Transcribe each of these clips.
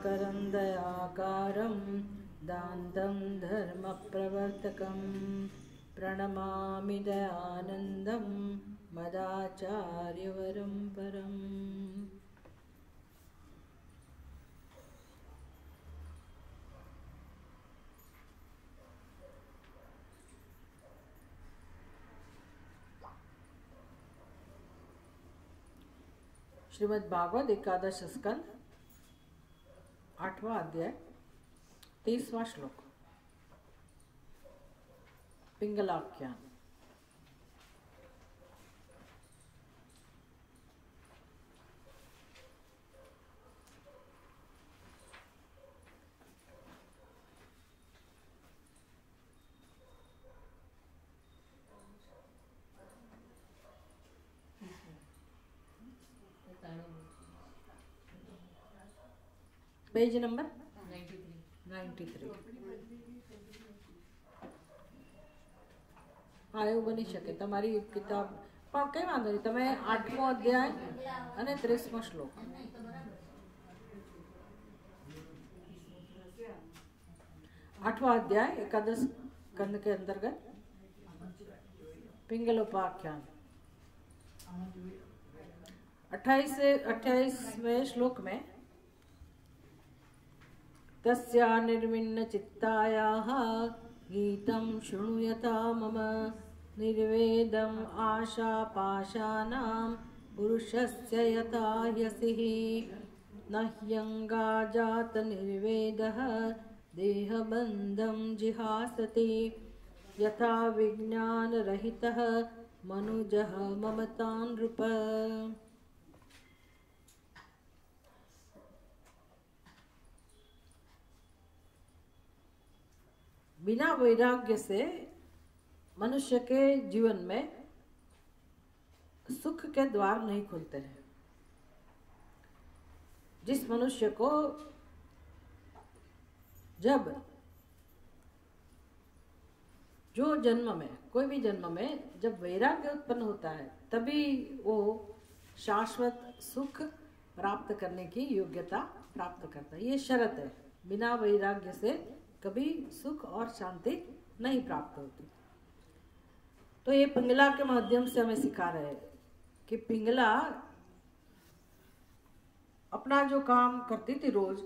शुभकरं दयाकारं दान्तं धर्मप्रवर्तकं प्रणमामि दयानन्दं मदाचार्यवरं परम्। श्रीमद् भागवत एकादश स्कंद 8वां अध्याय 23वां श्लोक। पिंगलाख्यान। Page number 93। હા એવું બની શકે તમારી કિતાબ, પણ કઈ વાંધો નહીં, તમે 8મો અધ્યાય અને 30મો શ્લોક। 8वां अध्याय एकादश स्कंद के अंतर्गत पिंगलोपाख्यान 28वें श्लोक में तस्या निर्विण्ण चित्तायाः गीतं शृणुयता मम निर्वेदम् आशापाशानां पुरुषस्य यथा ह्यसिः न ह्यङ्गा जात निर्वेदः देहबन्धं जिहासति यथा विज्ञानरहितः मनुजः ममतां नृप। बिना वैराग्य से मनुष्य के जीवन में सुख के द्वार नहीं खुलते हैं। जिस मनुष्य को जब जो जन्म में, कोई भी जन्म में जब वैराग्य उत्पन्न होता है तभी वो शाश्वत सुख प्राप्त करने की योग्यता प्राप्त करता है। ये शर्त है, बिना वैराग्य से कभी सुख और शांति नहीं प्राप्त होती। तो ये पिंगला के माध्यम से हमें सिखा रहे हैं कि पिंगला अपना जो काम करती थी रोज,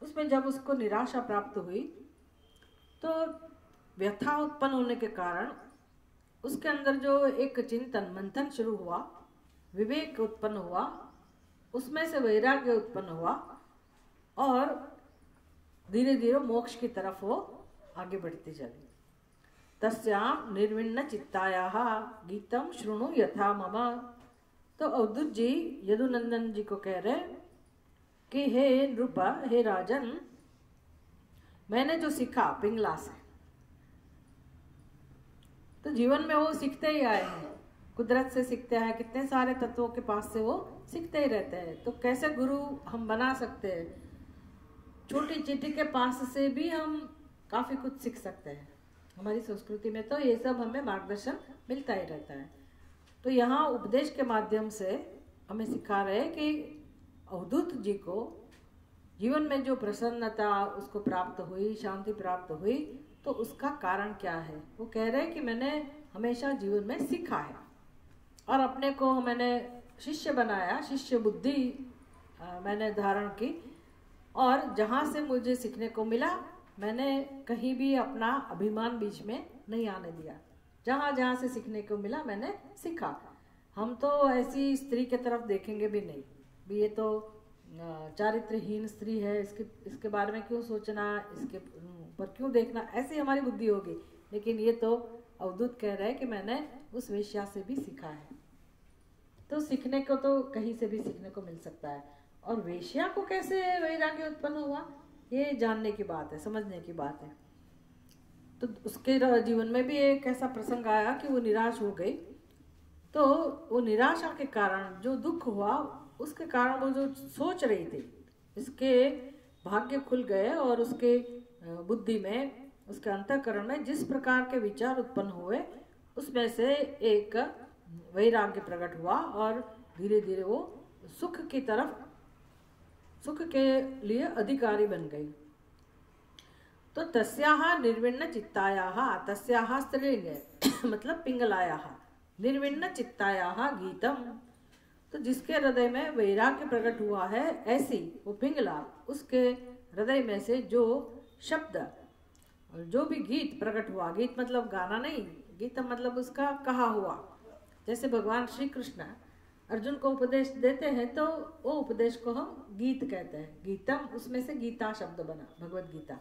उसमें जब उसको निराशा प्राप्त हुई तो व्यथा उत्पन्न होने के कारण उसके अंदर जो एक चिंतन मंथन शुरू हुआ, विवेक उत्पन्न हुआ, उसमें से वैराग्य उत्पन्न हुआ और धीरे धीरे मोक्ष की तरफ वो आगे बढ़ती चली। तस्याम निर्विण्ण चित्तायाः गीतम शृणु यथा मम। तो अवधूत जी यदुनंदन जी को कह रहे कि हे नृप, हे राजन, मैंने जो सीखा पिंगला से, तो जीवन में वो सीखते ही आए हैं, कुदरत से सीखते हैं, कितने सारे तत्वों के पास से वो सीखते ही रहते हैं। तो कैसे गुरु हम बना सकते हैं? छोटी चींटी के पास से भी हम काफी कुछ सीख सकते हैं। हमारी संस्कृति में तो ये सब हमें मार्गदर्शन मिलता ही रहता है। तो यहाँ उपदेश के माध्यम से हमें सिखा रहे हैं कि अवधूत जी को जीवन में जो प्रसन्नता उसको प्राप्त हुई, शांति प्राप्त हुई, तो उसका कारण क्या है? वो कह रहे हैं कि मैंने हमेशा जीवन में सीखा है और अपने को मैंने शिष्य बनाया, शिष्य बुद्धि मैंने धारण की, और जहाँ से मुझे सीखने को मिला मैंने कहीं भी अपना अभिमान बीच में नहीं आने दिया। जहाँ जहाँ से सीखने को मिला मैंने सीखा। हम तो ऐसी स्त्री के तरफ देखेंगे भी नहीं, भी ये तो चारित्रहीन स्त्री है, इसके बारे में क्यों सोचना, इसके पर क्यों देखना, ऐसी हमारी बुद्धि होगी। लेकिन ये तो अवधूत कह रहे हैं कि मैंने उस वेश्या से भी सीखा है। तो सीखने को तो कहीं से भी सीखने को मिल सकता है। और वेश्या को कैसे वैराग्य उत्पन्न हुआ, ये जानने की बात है, समझने की बात है। तो उसके जीवन में भी एक ऐसा प्रसंग आया कि वो निराश हो गई। तो वो निराशा के कारण जो दुख हुआ, उसके कारण वो जो सोच रही थी, इसके भाग्य खुल गए और उसके बुद्धि में, उसके अंतःकरण में जिस प्रकार के विचार उत्पन्न हुए, उसमें से एक वैराग्य प्रकट हुआ और धीरे धीरे वो सुख की तरफ सुख के लिए अधिकारी बन गई। तो तस्याहा निर्विण्ण चित्तायाहा, तस्याहा स्त्रीलिंग है मतलब पिंगलायाहा, निर्विण्ण चित्तायाहा गीतम, तो जिसके हृदय में वैराग्य प्रकट हुआ है ऐसी वो पिंगला, उसके हृदय में से जो शब्द और जो भी गीत प्रकट हुआ, गीत मतलब गाना नहीं, गीत मतलब उसका कहा हुआ। जैसे भगवान श्री कृष्ण अर्जुन को उपदेश देते हैं तो वो उपदेश को हम गीत कहते हैं, गीतम, उसमें से गीता शब्द बना भगवत गीता।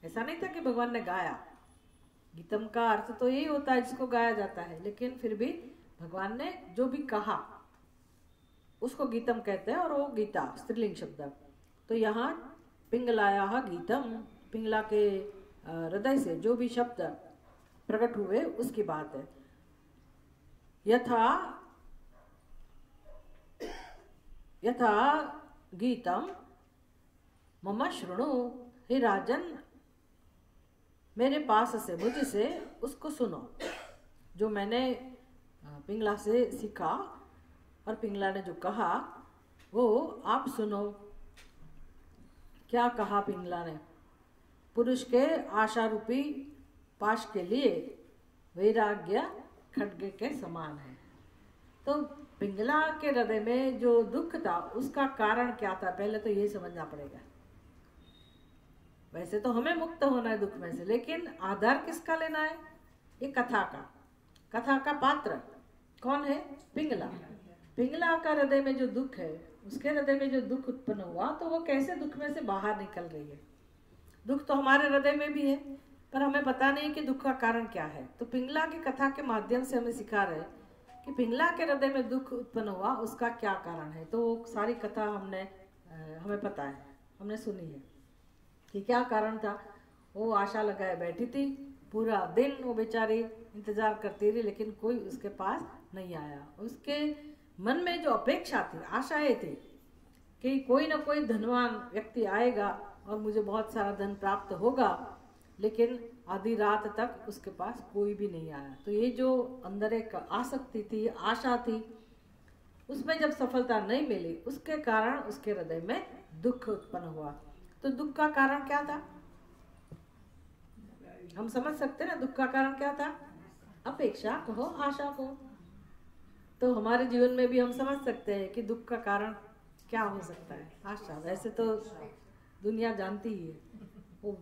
ऐसा नहीं था कि भगवान ने गाया, गीतम का अर्थ तो यही होता है जिसको गाया जाता है, लेकिन फिर भी भगवान ने जो भी कहा उसको गीतम कहते हैं और वो गीता स्त्रीलिंग शब्द। तो यहाँ पिंगलाया गीतम, पिंगला के हृदय से जो भी शब्द प्रकट हुए उसकी बात है। यथा गीतम मम शृणु, हे राजन मेरे पास से मुझसे उसको सुनो, जो मैंने पिंगला से सीखा और पिंगला ने जो कहा वो आप सुनो। क्या कहा पिंगला ने? पुरुष के आशा रूपी पाश के लिए वैराग्य खड्गे के समान है। तो पिंगला के हृदय में जो दुख था उसका कारण क्या था, पहले तो ये समझना पड़ेगा। वैसे तो हमें मुक्त होना है दुख में से, लेकिन आधार किसका लेना है? ये कथा का, कथा का पात्र कौन है? पिंगला। पिंगला का हृदय में जो दुख है, उसके हृदय में जो दुख उत्पन्न हुआ, तो वो कैसे दुख में से बाहर निकल रही है? दुख तो हमारे हृदय में भी है पर हमें पता नहीं कि दुख का कारण क्या है। तो पिंगला की कथा के माध्यम से हमें सिखा रहे कि पिंगला के हृदय में दुख उत्पन्न हुआ उसका क्या कारण है। तो सारी कथा हमें पता है, हमने सुनी है कि क्या कारण था। वो आशा लगाए बैठी थी, पूरा दिन वो बेचारी इंतजार करती रही, लेकिन कोई उसके पास नहीं आया। उसके मन में जो अपेक्षा थी, आशाएं थी कि कोई ना कोई धनवान व्यक्ति आएगा और मुझे बहुत सारा धन प्राप्त होगा, लेकिन आधी रात तक उसके पास कोई भी नहीं आया। तो ये जो अंदर एक आसक्ति थी, आशा थी, उसमें जब सफलता नहीं मिली उसके कारण उसके हृदय में दुख उत्पन्न हुआ। तो दुख का कारण क्या था? हम समझ सकते हैं ना, दुख का कारण क्या था? अपेक्षा कहो, आशा कहो। तो हमारे जीवन में भी हम समझ सकते हैं कि दुख का कारण क्या हो सकता है? आशा। वैसे तो दुनिया जानती ही है, वो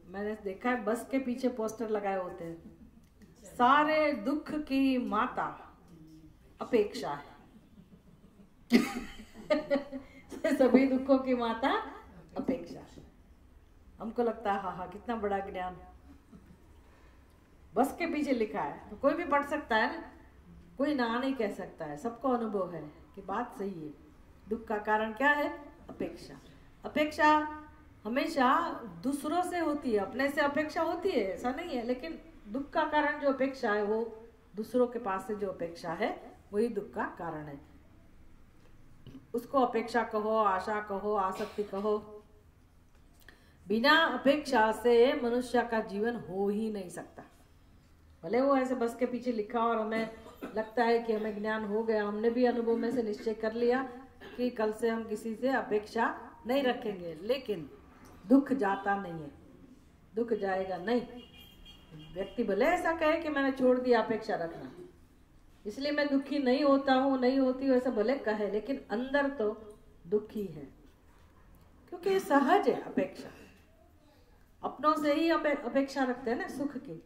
मैंने देखा है बस के पीछे पोस्टर लगाए होते हैं, सारे दुख की माता अपेक्षा है सभी दुखों की माता अपेक्षा। हमको लगता है हाँ कितना बड़ा ज्ञान, बस के पीछे लिखा है तो कोई भी पढ़ सकता है ना, कोई ना नहीं कह सकता है, सबको अनुभव है कि बात सही है। दुख का कारण क्या है? अपेक्षा। अपेक्षा हमेशा दूसरों से होती है, अपने से अपेक्षा होती है ऐसा नहीं है, लेकिन दुख का कारण जो अपेक्षा है वो दूसरों के पास से जो अपेक्षा है वही दुख का कारण है। उसको अपेक्षा कहो, आशा कहो, आसक्ति कहो। बिना अपेक्षा से मनुष्य का जीवन हो ही नहीं सकता। भले वो ऐसे बस के पीछे लिखा और हमें लगता है कि हमें ज्ञान हो गया, हमने भी अनुभव में से निश्चय कर लिया कि कल से हम किसी से अपेक्षा नहीं रखेंगे, लेकिन दुख जाता नहीं है, दुख जाएगा नहीं। व्यक्ति भले ऐसा कहे कि मैंने छोड़ दिया अपेक्षा रखना, इसलिए मैं दुखी नहीं होता हूँ, नहीं होती हूँ, ऐसा भले कहे, लेकिन अंदर तो दुखी है, क्योंकि सहज है अपेक्षा। अपनों से ही अपेक्षा रखते हैं ना सुख की।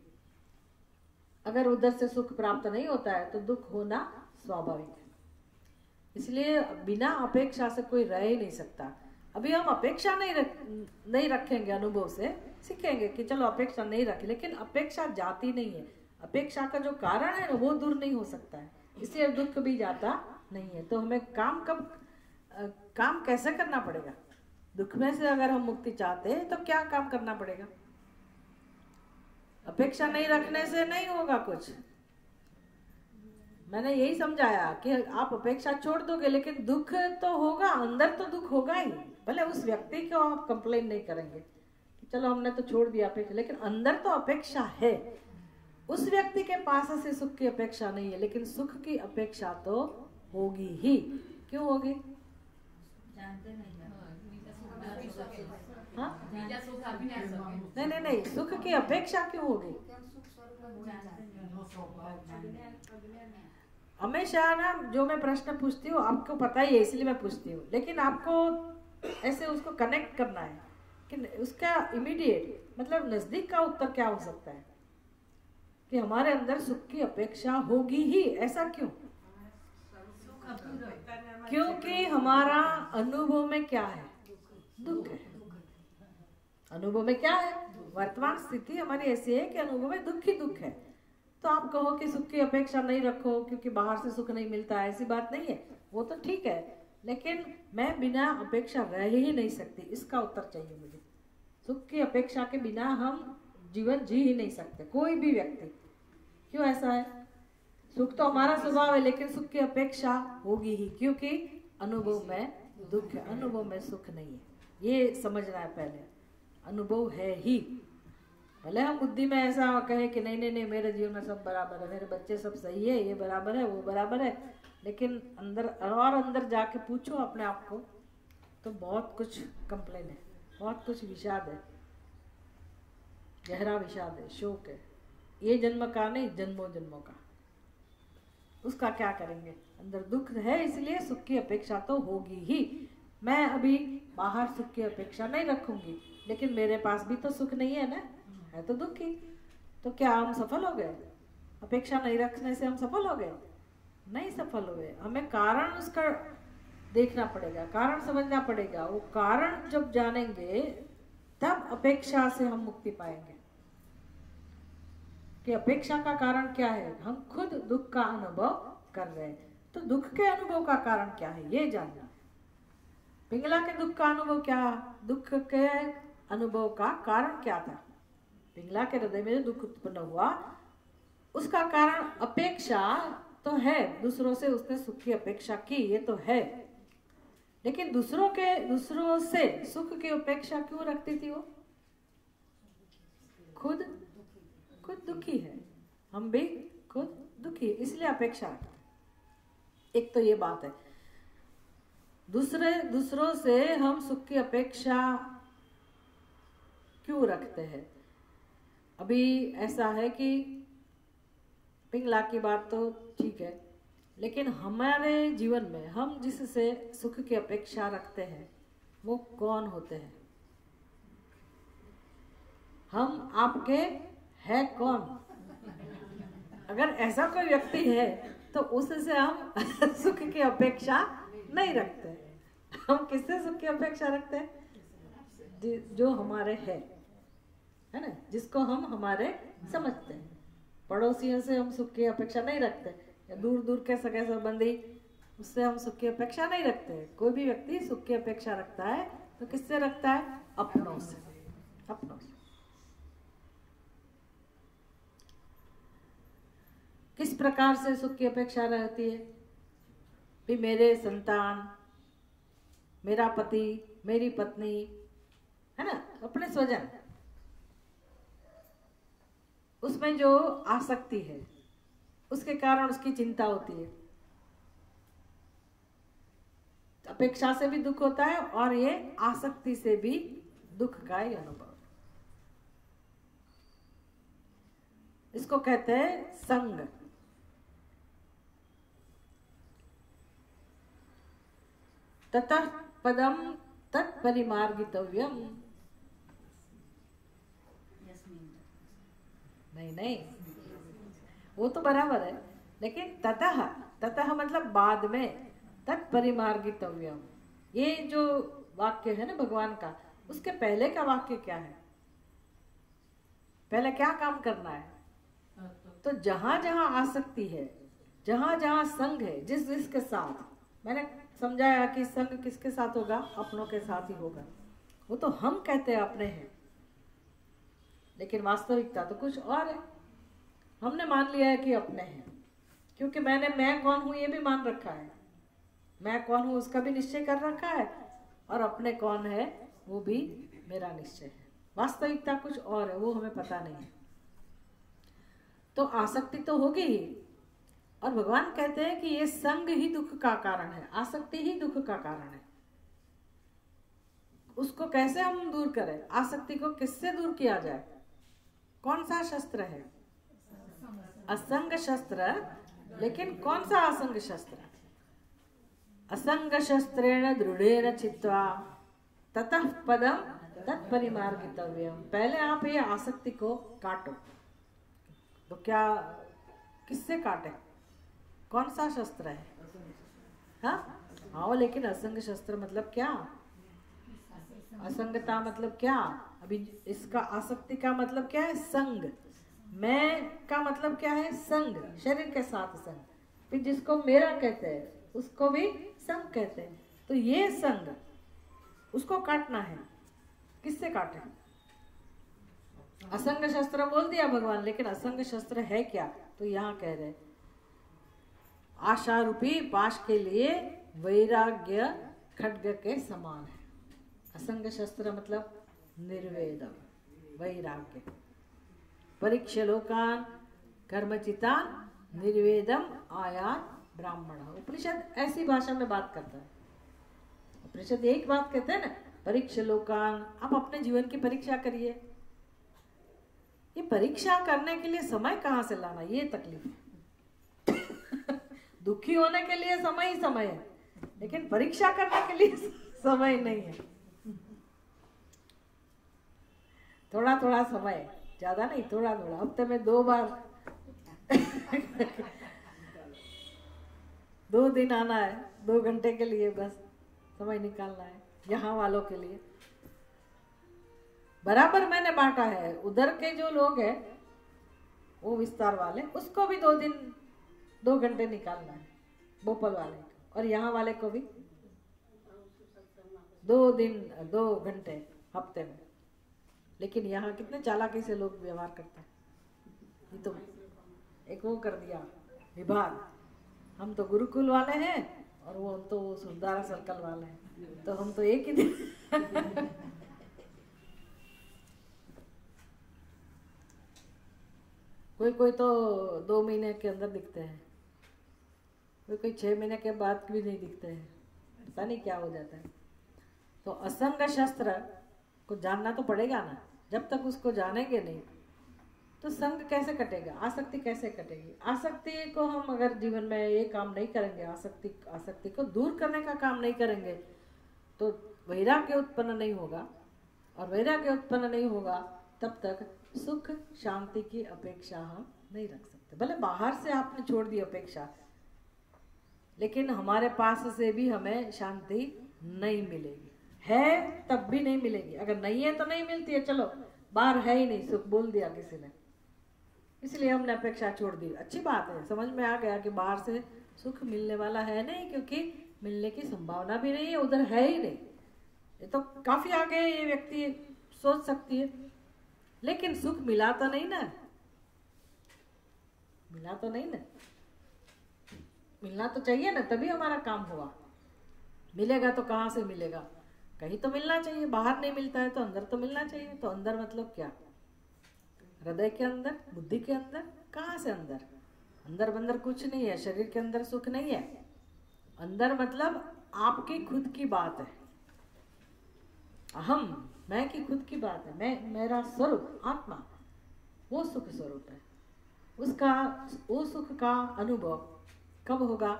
अगर उधर से सुख प्राप्त नहीं होता है तो दुख होना स्वाभाविक है। इसलिए बिना अपेक्षा से कोई रह ही नहीं सकता। अभी हम अपेक्षा नहीं रखेंगे, अनुभव से सीखेंगे कि चलो अपेक्षा नहीं रखें, लेकिन अपेक्षा जाती नहीं है। अपेक्षा का जो कारण है वो दूर नहीं हो सकता है, इसलिए दुख भी जाता नहीं है। तो हमें काम कैसे करना पड़ेगा? दुख में से अगर हम मुक्ति चाहते हैं तो क्या काम करना पड़ेगा? अपेक्षा नहीं रखने से नहीं होगा कुछ। मैंने यही समझाया कि आप अपेक्षा छोड़ दोगे लेकिन दुख तो होगा, अंदर तो दुख होगा ही। भले उस व्यक्ति को आप कंप्लेन नहीं करेंगे कि चलो हमने तो छोड़ दिया अपेक्षा, लेकिन अंदर तो अपेक्षा है। उस व्यक्ति के पास से सुख की अपेक्षा नहीं है, लेकिन सुख की अपेक्षा तो होगी ही। क्यों होगी? हाँ? नहीं नहीं, सुख की अपेक्षा क्यों होगी? हमेशा ना जो मैं प्रश्न पूछती हूँ आपको पता ही है, इसलिए मैं पूछती हूँ, लेकिन आपको ऐसे उसको कनेक्ट करना है कि उसका इमीडिएट मतलब नजदीक का उत्तर क्या हो सकता है कि हमारे अंदर सुख की अपेक्षा होगी ही। ऐसा क्यों? क्योंकि हमारा अनुभव में क्या है? दुख है। अनुभव में क्या है? वर्तमान स्थिति हमारी ऐसी है कि अनुभव में दुख ही दुख है। तो आप कहो कि सुख की अपेक्षा नहीं रखो क्योंकि बाहर से सुख नहीं मिलता, ऐसी बात नहीं है, वो तो ठीक है, लेकिन मैं बिना अपेक्षा रह ही नहीं सकती, इसका उत्तर चाहिए मुझे। सुख की अपेक्षा के बिना हम जीवन जी ही नहीं सकते, कोई भी व्यक्ति। क्यों ऐसा है? सुख तो हमारा स्वभाव है, लेकिन सुख की अपेक्षा होगी ही, क्योंकि अनुभव में दुख है, अनुभव में सुख नहीं है। ये समझना है पहले, अनुभव है ही। भले हम बुद्धि में ऐसा कहे कि नहीं नहीं नहीं मेरे जीवन में सब बराबर है, मेरे बच्चे सब सही है, ये बराबर है, वो बराबर है, लेकिन अंदर और अंदर जाके पूछो अपने आप को तो बहुत कुछ कंप्लेन है, बहुत कुछ विषाद है, गहरा विषाद है, शोक है, ये जन्म का नहीं, जन्मों जन्मों का। उसका क्या करेंगे? अंदर दुख है, इसलिए सुख की अपेक्षा तो होगी ही। मैं अभी बाहर सुख की अपेक्षा नहीं रखूंगी, लेकिन मेरे पास भी तो सुख नहीं है ना, है तो दुख ही। तो क्या हम सफल हो गए? अपेक्षा नहीं रखने से हम सफल हो गए? नहीं सफल हुए। हमें कारण उसका देखना पड़ेगा, कारण समझना पड़ेगा। वो कारण जब जानेंगे तब अपेक्षा से हम मुक्ति पाएंगे कि अपेक्षा का कारण क्या है। हम खुद दुख का अनुभव कर रहे हैं, तो दुख के अनुभव का कारण क्या है ये जानना। पिंगला के दुख का अनुभव क्या, दुख के अनुभव का कारण क्या था? पिंगला के हृदय में जो दुख उत्पन्न हुआ उसका कारण अपेक्षा तो है, दूसरों से उसने सुख की अपेक्षा की, ये तो है, लेकिन दूसरों से सुख की अपेक्षा क्यों रखती थी वो? खुद दुखी है, हम भी खुद दुखी, इसलिए अपेक्षा। एक तो ये बात है। दूसरों से हम सुख की अपेक्षा क्यों रखते हैं? अभी ऐसा है कि पिंगला की बात तो ठीक है, लेकिन हमारे जीवन में हम जिससे सुख की अपेक्षा रखते हैं वो कौन होते हैं? हम आपके है कौन? अगर ऐसा कोई व्यक्ति है तो उससे हम सुख की अपेक्षा नहीं रखते। हम किससे सुख की अपेक्षा रखते हैं? जो हमारे है ना, जिसको हम हमारे समझते हैं। पड़ोसियों से हम सुख की अपेक्षा नहीं रखते, या दूर दूर के सगे संबंधी, उससे हम सुख की अपेक्षा नहीं रखते। कोई भी व्यक्ति सुख की अपेक्षा रखता है तो किससे रखता है? अपनों से। अपनों से किस प्रकार से सुख की अपेक्षा रहती है? भी मेरे संतान, मेरा पति, मेरी पत्नी, है ना, अपने स्वजन, उसमें जो आसक्ति है उसके कारण उसकी चिंता होती है। अपेक्षा से भी दुख होता है और ये आसक्ति से भी दुख का ही अनुभव। इसको कहते हैं संग। ततः पदम तत्परिमार्गितव्यम। नहीं, वो तो बराबर है, लेकिन ततः मतलब बाद में, तत्परिमार्गितव्यम, ये जो वाक्य है ना भगवान का, उसके पहले का वाक्य क्या है? पहले क्या काम करना है? तो जहां जहां आसक्ति है, जहां जहां संग है, जिसके साथ, मैंने समझाया कि संग किसके साथ होगा? अपनों के साथ ही होगा। वो तो हम कहते हैं अपने हैं, लेकिन वास्तविकता तो कुछ और है। हमने मान लिया है कि अपने हैं, क्योंकि मैं कौन हूं ये भी मान रखा है, मैं कौन हूं उसका भी निश्चय कर रखा है, और अपने कौन है वो भी मेरा निश्चय है। वास्तविकता कुछ और है, वो हमें पता नहीं है। तो आसक्ति तो होगी ही, और भगवान कहते हैं कि ये संग ही दुख का कारण है, आसक्ति ही दुख का कारण है। उसको कैसे हम दूर करें, आसक्ति को किससे दूर किया जाए? कौन सा शस्त्र है? असंग शस्त्र। लेकिन कौन सा असंग शस्त्र? असंग शस्त्रेण दृढ़ेन चित्वा ततः पदम तत्परिमार्गितव्यम। पहले आप ये आसक्ति को काटो। तो क्या, किससे काटे? कौन सा शस्त्र है? हाँ, लेकिन असंग शस्त्र मतलब क्या? असंगता मतलब क्या? अभी इसका आसक्ति का मतलब क्या है? संग। मैं का मतलब क्या है? संग, शरीर के साथ संग। फिर जिसको मेरा कहते हैं उसको भी संग कहते हैं। तो ये संग, उसको काटना है। किससे काटे? असंग शस्त्र बोल दिया भगवान, लेकिन असंग शस्त्र है क्या? तो यहाँ कह रहे आशा रूपी पाश के लिए वैराग्य खड्ग के समान है। असंग शस्त्र मतलब निर्वेदम, वैराग्य। परीक्ष लोकान कर्मचितान निर्वेदम आयात ब्राह्मण। उपनिषद ऐसी भाषा में बात करता है। उपनिषद एक बात कहते हैं ना, परीक्ष लोकान। आप अपने जीवन की परीक्षा करिए। ये परीक्षा करने के लिए समय कहाँ से लाना, ये तकलीफ है। दुखी होने के लिए समय ही समय है, लेकिन परीक्षा करने के लिए समय नहीं है। थोड़ा थोड़ा समय, ज्यादा नहीं, थोड़ा थोड़ा। हफ्ते में 2 बार 2 दिन आना है, 2 घंटे के लिए बस समय निकालना है यहाँ वालों के लिए। बराबर मैंने बांटा है। उधर के जो लोग हैं वो विस्तार वाले, उसको भी 2 दिन 2 घंटे निकालना है, भोपाल वाले को। और यहाँ वाले को भी 2 दिन 2 घंटे हफ्ते में। लेकिन यहाँ कितने चालाकी से लोग व्यवहार करते हैं। ये तो एक वो कर दिया विभाग, हम तो गुरुकुल वाले हैं और वो हम तो सुरदारा सर्कल वाले हैं, तो हम तो एक ही दिन। कोई कोई तो 2 महीने के अंदर दिखते हैं, कोई कोई 6 महीने के बाद भी नहीं दिखते हैं, पता नहीं क्या हो जाता है। तो असंग शस्त्र को जानना तो पड़ेगा ना। जब तक उसको जानेंगे नहीं तो संग कैसे कटेगा, आसक्ति कैसे कटेगी? आसक्ति को हम अगर जीवन में ये काम नहीं करेंगे, आसक्ति को दूर करने का काम नहीं करेंगे, तो वैराग्य उत्पन्न नहीं होगा। और वैराग्य उत्पन्न नहीं होगा तब तक सुख शांति की अपेक्षा हम नहीं रख सकते। भले बाहर से आपने छोड़ दी अपेक्षा, लेकिन हमारे पास से भी हमें शांति नहीं मिलेगी। है तब भी नहीं मिलेगी। अगर नहीं है तो नहीं मिलती है, चलो बाहर है ही नहीं, सुख बोल दिया किसी ने, इसलिए हमने अपेक्षा छोड़ दी। अच्छी बात है, समझ में आ गया कि बाहर से सुख मिलने वाला है नहीं, क्योंकि मिलने की संभावना भी नहीं है, उधर है ही नहीं। ये तो काफी आगे ये व्यक्ति सोच सकती है। लेकिन सुख मिला तो नहीं ना, मिला तो नहीं ना, मिलना तो चाहिए ना, तभी हमारा काम हुआ। मिलेगा तो कहाँ से मिलेगा? कहीं तो मिलना चाहिए। बाहर नहीं मिलता है तो अंदर तो मिलना चाहिए। तो अंदर मतलब क्या? हृदय के अंदर, बुद्धि के अंदर। कहाँ से अंदर? अंदर बंदर कुछ नहीं है, शरीर के अंदर सुख नहीं है। अंदर मतलब आपकी खुद की बात है, अहम, मैं की खुद की बात है। मैं, मेरा स्वरूप आत्मा, वो सुख स्वरूप है। उसका, वो सुख का अनुभव कब होगा?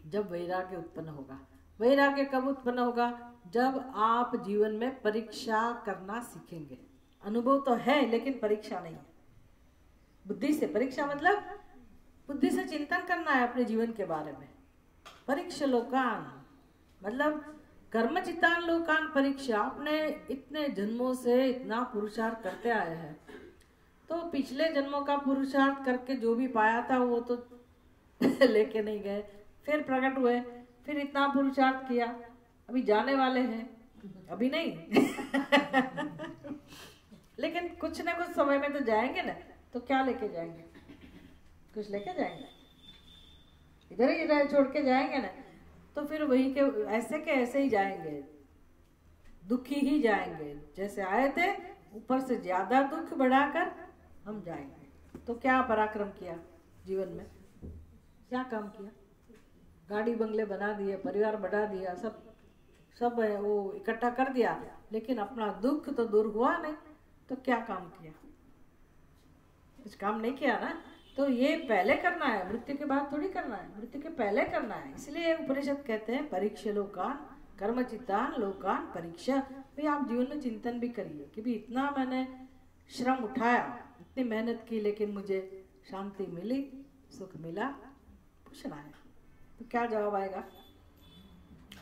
जब वैराग्य उत्पन्न होगा। वैराग्य कब उत्पन्न होगा? जब आप जीवन में परीक्षा करना सीखेंगे। अनुभव तो है लेकिन परीक्षा नहीं है। बुद्धि से परीक्षा मतलब बुद्धि से चिंतन करना है अपने जीवन के बारे में। परीक्ष लोकान मतलब कर्मचितान लोकान परीक्षा। आपने इतने जन्मों से इतना पुरुषार्थ करते आए हैं, तो पिछले जन्मों का पुरुषार्थ करके जो भी पाया था वो तो लेके नहीं गए, फिर प्रकट हुए, फिर इतना पुरुषार्थ किया, अभी जाने वाले हैं, अभी नहीं। लेकिन कुछ ना कुछ समय में तो जाएंगे ना। तो क्या लेके जाएंगे? कुछ लेके जाएंगे, इधर ही इधर छोड़ के जाएंगे ना। तो फिर वही के ऐसे ही जाएंगे, दुखी ही जाएंगे। जैसे आए थे ऊपर से ज्यादा दुख बढ़ाकर हम जाएंगे। तो क्या पराक्रम किया जीवन में? क्या काम किया? गाड़ी बंगले बना दिए, परिवार बढ़ा दिया, सब सब है वो इकट्ठा कर दिया, लेकिन अपना दुख तो दूर हुआ नहीं, तो क्या काम किया? कुछ काम नहीं किया ना। तो ये पहले करना है, मृत्यु के बाद थोड़ी करना है, मृत्यु के पहले करना है। इसलिए उपनिषद कहते हैं परीक्ष लोकान कर्मचितान लोकान परीक्षा। भाई आप जीवन में चिंतन भी करिए कि भी इतना मैंने श्रम उठाया, इतनी मेहनत की, लेकिन मुझे शांति मिली, सुख मिला, पूछना है तो क्या जवाब आएगा?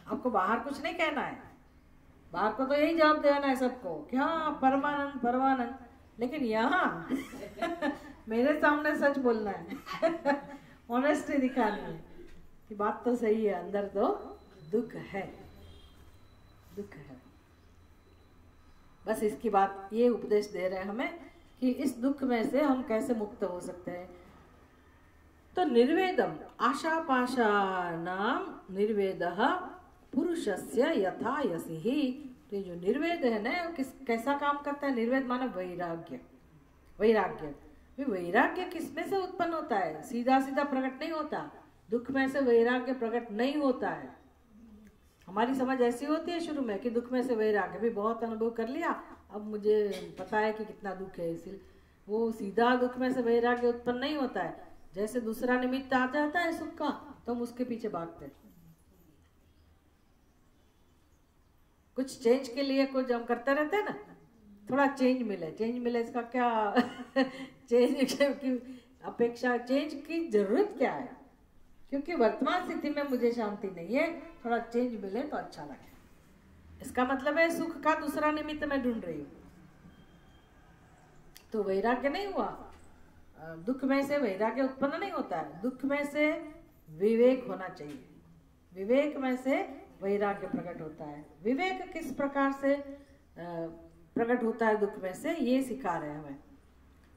आपको बाहर कुछ नहीं कहना है, बाहर को तो यही जवाब देना है सबको कि हाँ परमानंद परमानंद, लेकिन यहाँ मेरे सामने सच बोलना है ऑनेस्टी दिखानी है कि बात तो सही है, अंदर तो दुख है, दुख है। बस इसकी बात, ये उपदेश दे रहे हैं हमें कि इस दुख में से हम कैसे मुक्त हो सकते हैं। तो निर्वेदम आशापाशानाम निर्वेदः पुरुषस्य यथा यसिहि। तो ये जो निर्वेद है ना, कैसा काम करता है? निर्वेद माने वैराग्य। वैराग्य, वैराग्य किसमें से उत्पन्न होता है? सीधा सीधा प्रकट नहीं होता, दुख में से वैराग्य प्रकट नहीं होता है। हमारी समझ ऐसी होती है शुरू में कि दुख में से वैराग्य, भी बहुत अनुभव कर लिया, अब मुझे पता है कि कितना दुख है, इसलिए वो सीधा दुख में से वैराग्य उत्पन्न नहीं होता है। जैसे दूसरा निमित्त आ जाता है सुख का, तो हम उसके पीछे भागते हैं। कुछ चेंज के लिए कुछ हम करते रहते हैं ना, थोड़ा चेंज मिले, चेंज मिले, इसका क्या चेंज की अपेक्षा, चेंज की जरूरत क्या है? क्योंकि वर्तमान स्थिति में मुझे शांति नहीं है, थोड़ा चेंज मिले तो अच्छा लगे। इसका मतलब है सुख का दूसरा निमित्त मैं ढूंढ रही हूँ, तो वैराग्य नहीं हुआ। दुख में से वैराग्य उत्पन्न नहीं होता है, दुख में से विवेक होना चाहिए, विवेक में से वैराग्य प्रकट होता है। विवेक किस प्रकार से प्रकट होता है दुख में से, ये सिखा रहे हैं हमें।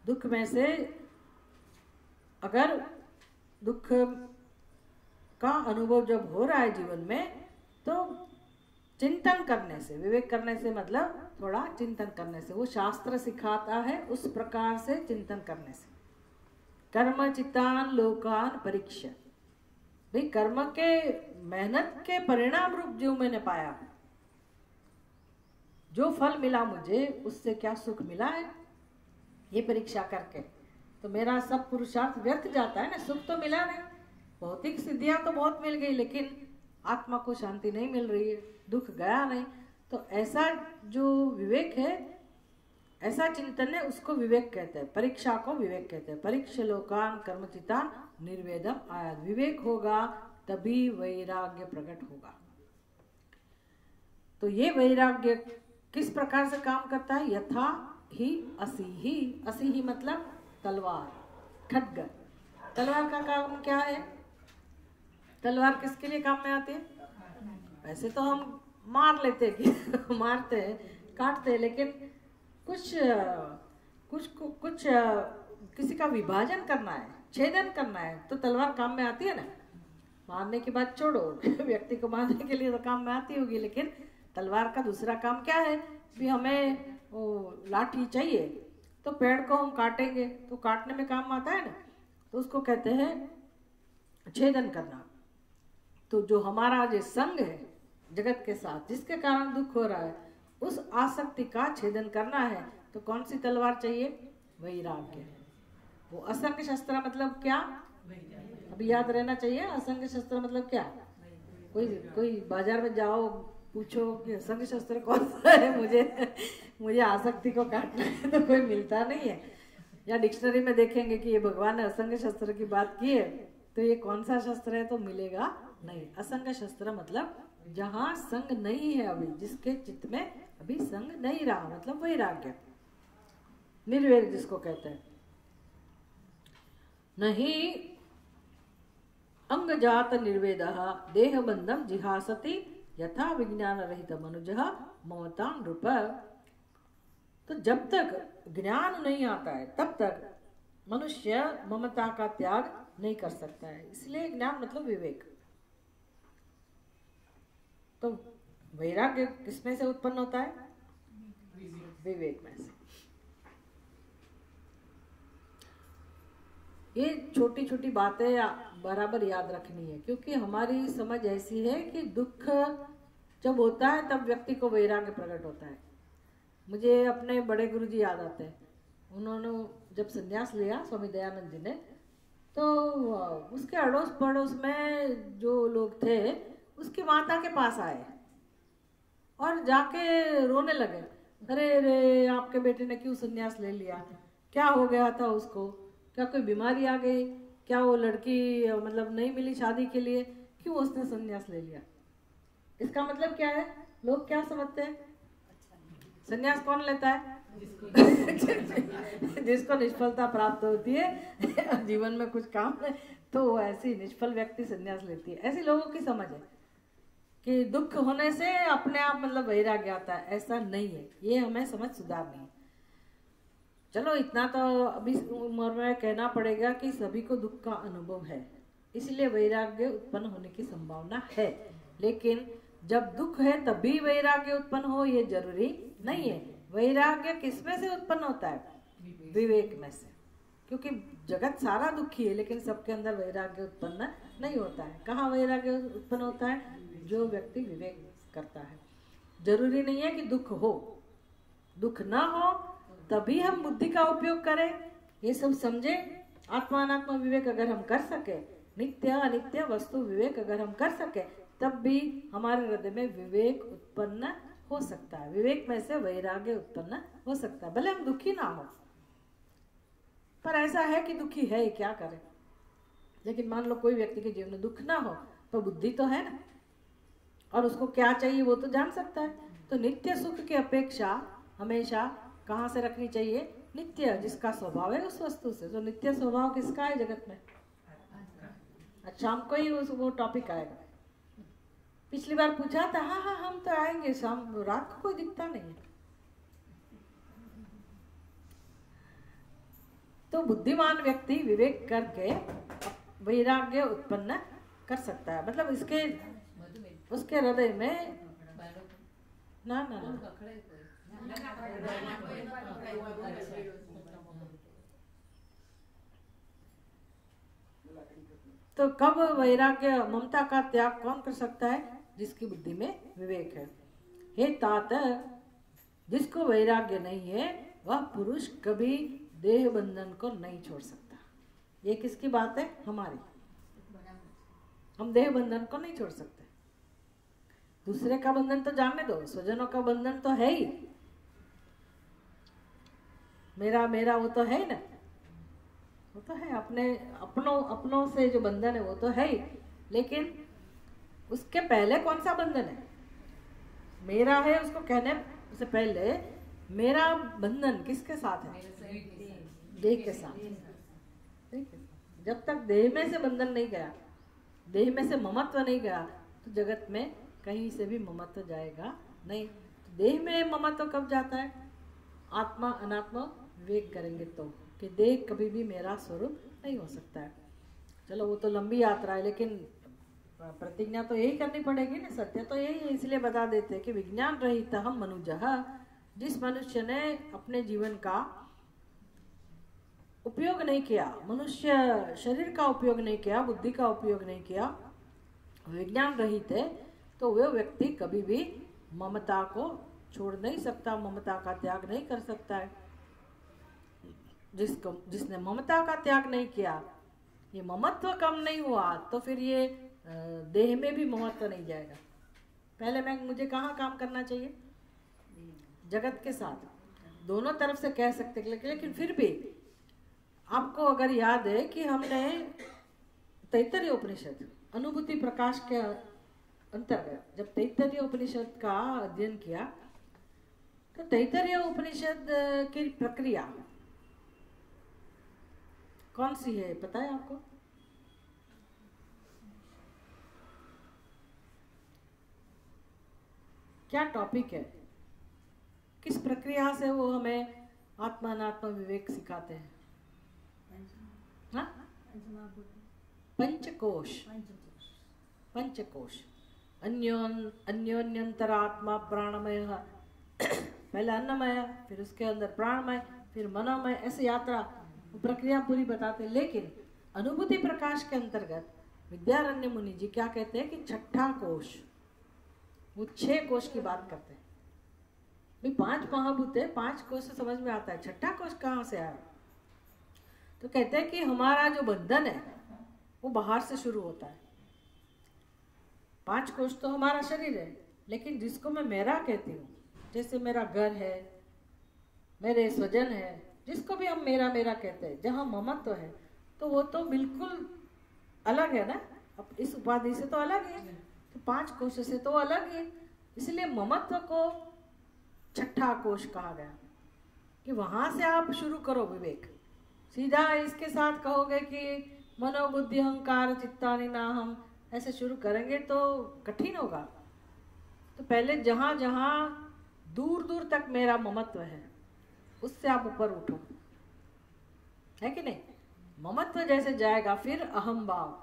दुख में से अगर दुख का अनुभव जब हो रहा है जीवन में, तो चिंतन करने से, विवेक करने से मतलब थोड़ा चिंतन करने से, वो शास्त्र सिखाता है उस प्रकार से चिंतन करने से। कर्म चितान लोकान परीक्षा। भाई कर्म के मेहनत के परिणाम रूप जो मैंने पाया, जो फल मिला मुझे, उससे क्या सुख मिला है, ये परीक्षा करके तो मेरा सब पुरुषार्थ व्यर्थ जाता है ना। सुख तो मिला नहीं, भौतिक सिद्धियां तो बहुत मिल गई, लेकिन आत्मा को शांति नहीं मिल रही है, दुख गया नहीं। तो ऐसा जो विवेक है, ऐसा चिंतन है, उसको विवेक कहते हैं, परीक्षा को विवेक कहते हैं। परीक्ष लोकान कर्मचिता निर्वेदम आयात। विवेक होगा तभी वैराग्य प्रकट होगा। तो ये वैराग्य किस प्रकार से काम करता है? यथा ही असी ही। असी ही मतलब तलवार, खड्ग। तलवार का काम क्या है? तलवार किसके लिए काम में आती है? वैसे तो हम मार लेते कि मारते हैं, काटते हैं, लेकिन कुछ किसी का विभाजन करना है, छेदन करना है, तो तलवार काम में आती है ना। मारने की बात छोड़ो, व्यक्ति को मारने के लिए तो काम में आती होगी, लेकिन तलवार का दूसरा काम क्या है? भी हमें वो लाठी चाहिए, तो पेड़ को हम काटेंगे तो काटने में काम आता है ना, तो उसको कहते हैं छेदन करना। तो जो हमारा जो संग है जगत के साथ, जिसके कारण दुख हो रहा है, उस आसक्ति का छेदन करना है, तो कौन सी तलवार चाहिए? वैराग्य। वो असंग शस्त्र मतलब क्या? अभी याद रहना चाहिए, असंग शस्त्र मतलब क्या? कोई बाजार में जाओ, पूछो कि असंग शस्त्र कौन सा है, मुझे आसक्ति को काटना है, तो कोई मिलता नहीं है। या डिक्शनरी में देखेंगे कि ये भगवान ने असंग शस्त्र की बात की है, तो ये कौन सा शस्त्र है, तो मिलेगा नहीं। असंग शस्त्र मतलब जहाँ संग नहीं है, अभी जिसके चित्त में अभी संग नहीं रहा, मतलब वैराग्य, निर्वेद जिसको कहते हैं। नहीं अंग जात निर्वेदः देह बंधम जिहासति यथा विज्ञान रहित मनुजः ममता नृप। तो जब तक ज्ञान नहीं आता है, तब तक मनुष्य ममता का त्याग नहीं कर सकता है। इसलिए ज्ञान मतलब विवेक। तो वैराग्य किसमें से उत्पन्न होता है? विवेक में से। ये छोटी छोटी बातें बराबर याद रखनी है, क्योंकि हमारी समझ ऐसी है कि दुख जब होता है तब व्यक्ति को वैराग्य प्रकट होता है। मुझे अपने बड़े गुरुजी याद आते हैं। उन्होंने जब संन्यास लिया स्वामी दयानंद जी ने, तो उसके अड़ोस पड़ोस में जो लोग थे उसकी माता के पास आए और जाके रोने लगे, अरे रे आपके बेटे ने क्यों संन्यास ले लिया, क्या हो गया था उसको, क्या कोई बीमारी आ गई, क्या वो लड़की मतलब नहीं मिली शादी के लिए, क्यों उसने संन्यास ले लिया। इसका मतलब क्या है, लोग क्या समझते हैं, संन्यास कौन लेता है? जिसको निष्फलता प्राप्त होती है जीवन में कुछ काम है तो वो ऐसी निष्फल व्यक्ति संन्यास लेती है। ऐसी लोगों की समझ है कि दुख होने से अपने आप मतलब वैराग्य आता है। ऐसा नहीं है, ये हमें समझ सुधारनी है। चलो इतना तो अभी उम्र में कहना पड़ेगा कि सभी को दुख का अनुभव है, इसलिए वैराग्य उत्पन्न होने की संभावना है। लेकिन जब दुख है तभी वैराग्य उत्पन्न हो ये जरूरी नहीं है। वैराग्य किसमें से उत्पन्न होता है? विवेक में से। क्योंकि जगत सारा दुखी है लेकिन सबके अंदर वैराग्य उत्पन्न नहीं होता है। कहाँ वैराग्य उत्पन्न होता है? जो व्यक्ति विवेक करता है। जरूरी नहीं है कि दुख हो, दुख ना हो तभी हम बुद्धि का उपयोग करें, ये सब समझे। आत्मा अनात्मा विवेक अगर हम कर सके, नित्य अनित्य वस्तु विवेक अगर हम कर सके, तब भी हमारे हृदय में विवेक उत्पन्न हो सकता है। विवेक में से वैराग्य उत्पन्न हो सकता है, भले हम दुखी ना हो। पर ऐसा है कि दुखी है, क्या करें। लेकिन मान लो कोई व्यक्ति के जीवन में दुख ना हो तो बुद्धि तो है ना, और उसको क्या चाहिए वो तो जान सकता है। तो नित्य सुख की अपेक्षा हमेशा कहाँ से रखनी चाहिए? नित्य जिसका स्वभाव है उस वस्तु से। तो नित्य स्वभाव किसका है जगत में? आज शाम को ही वो टॉपिक आएगा। पिछली बार पूछा था, हाँ हाँ हम तो आएंगे, शाम रात को कोई दिखता नहीं है। तो बुद्धिमान व्यक्ति विवेक करके वैराग्य उत्पन्न कर सकता है। मतलब इसके उसके हृदय में ना ना ना तो कब वैराग्य ममता का त्याग कौन कर सकता है? जिसकी बुद्धि में विवेक है। हे तात, जिसको वैराग्य नहीं है वह पुरुष कभी देह बंधन को नहीं छोड़ सकता। ये किसकी बात है? हमारी। हम देह बंधन को नहीं छोड़ सकते। दूसरे का बंधन तो जाने दो, स्वजनों का बंधन तो है ही, मेरा मेरा वो तो है ही ना, वो तो है। अपनों से जो बंधन है वो तो है ही। लेकिन उसके पहले कौन सा बंधन है? मेरा है उसको कहने से पहले मेरा बंधन किसके साथ है? देह के साथ। जब तक देह में से बंधन नहीं गया, देह में से ममत्व नहीं गया, तो जगत में कहीं से भी ममत्व जाएगा नहीं। तो देह में ममत्व कब जाता है? आत्मा अनात्मा विवेक करेंगे तो, कि देह कभी भी मेरा स्वरूप नहीं हो सकता है। चलो वो तो लंबी यात्रा है, लेकिन प्रतिज्ञा तो यही करनी पड़ेगी ना। सत्य तो यही है, इसलिए बता देते हैं कि विज्ञान रहित हम मनुजः, जिस मनुष्य ने अपने जीवन का उपयोग नहीं किया, मनुष्य शरीर का उपयोग नहीं किया, बुद्धि का उपयोग नहीं किया, विज्ञान रहित है, तो वह व्यक्ति कभी भी ममता को छोड़ नहीं सकता, ममता का त्याग नहीं कर सकता है। जिसने ममता का त्याग नहीं किया, ये ममत्व कम नहीं हुआ, तो फिर ये देह में भी ममत्व नहीं जाएगा। पहले मुझे कहाँ काम करना चाहिए? जगत के साथ। दोनों तरफ से कह सकते, लेकिन फिर भी आपको अगर याद है कि हमने तैत्तरीय उपनिषद अनुभूति प्रकाश के अंतर्गत जब तैत्तरीय उपनिषद का अध्ययन किया, तो तैत्तरीय उपनिषद की प्रक्रिया कौन सी है पता है आपको? क्या टॉपिक है? किस प्रक्रिया से वो हमें आत्मा अनात्मा विवेक सिखाते हैं? हाँ? पंचकोश। पंचकोश। अन्योन्यंतरात्मा प्राणमय, पहले अन्नमय, फिर उसके अंदर प्राणमय, फिर मनोमय, ऐसी यात्रा प्रक्रिया पूरी बताते हैं। लेकिन अनुभूति प्रकाश के अंतर्गत विद्यारण्य मुनि जी क्या कहते हैं कि छठा कोश, वो 6 कोश की बात करते हैं। भाई 5 महाभूत है, 5 कोश से समझ में आता है, 6ठा कोश कहाँ से आया? तो कहते हैं कि हमारा जो बंधन है वो बाहर से शुरू होता है। 5 कोश तो हमारा शरीर है, लेकिन जिसको मैं मेरा कहती हूँ, जैसे मेरा घर है, मेरे स्वजन है, जिसको भी हम मेरा मेरा कहते हैं, जहाँ ममत्व है, तो वो तो बिल्कुल अलग है ना, अब इस उपाधि से तो अलग है, तो 5 कोश से तो अलग है। इसलिए ममत्व को 6ठा कोश कहा गया कि वहां से आप शुरू करो विवेक। सीधा इसके साथ कहोगे कि मनोबुद्धि अहंकार चित्तानि नाहम, ऐसे शुरू करेंगे तो कठिन होगा। तो पहले जहां जहां दूर दूर तक मेरा ममत्व है, उससे आप ऊपर उठो, है कि नहीं? ममत्व जैसे जाएगा, फिर अहम भाव,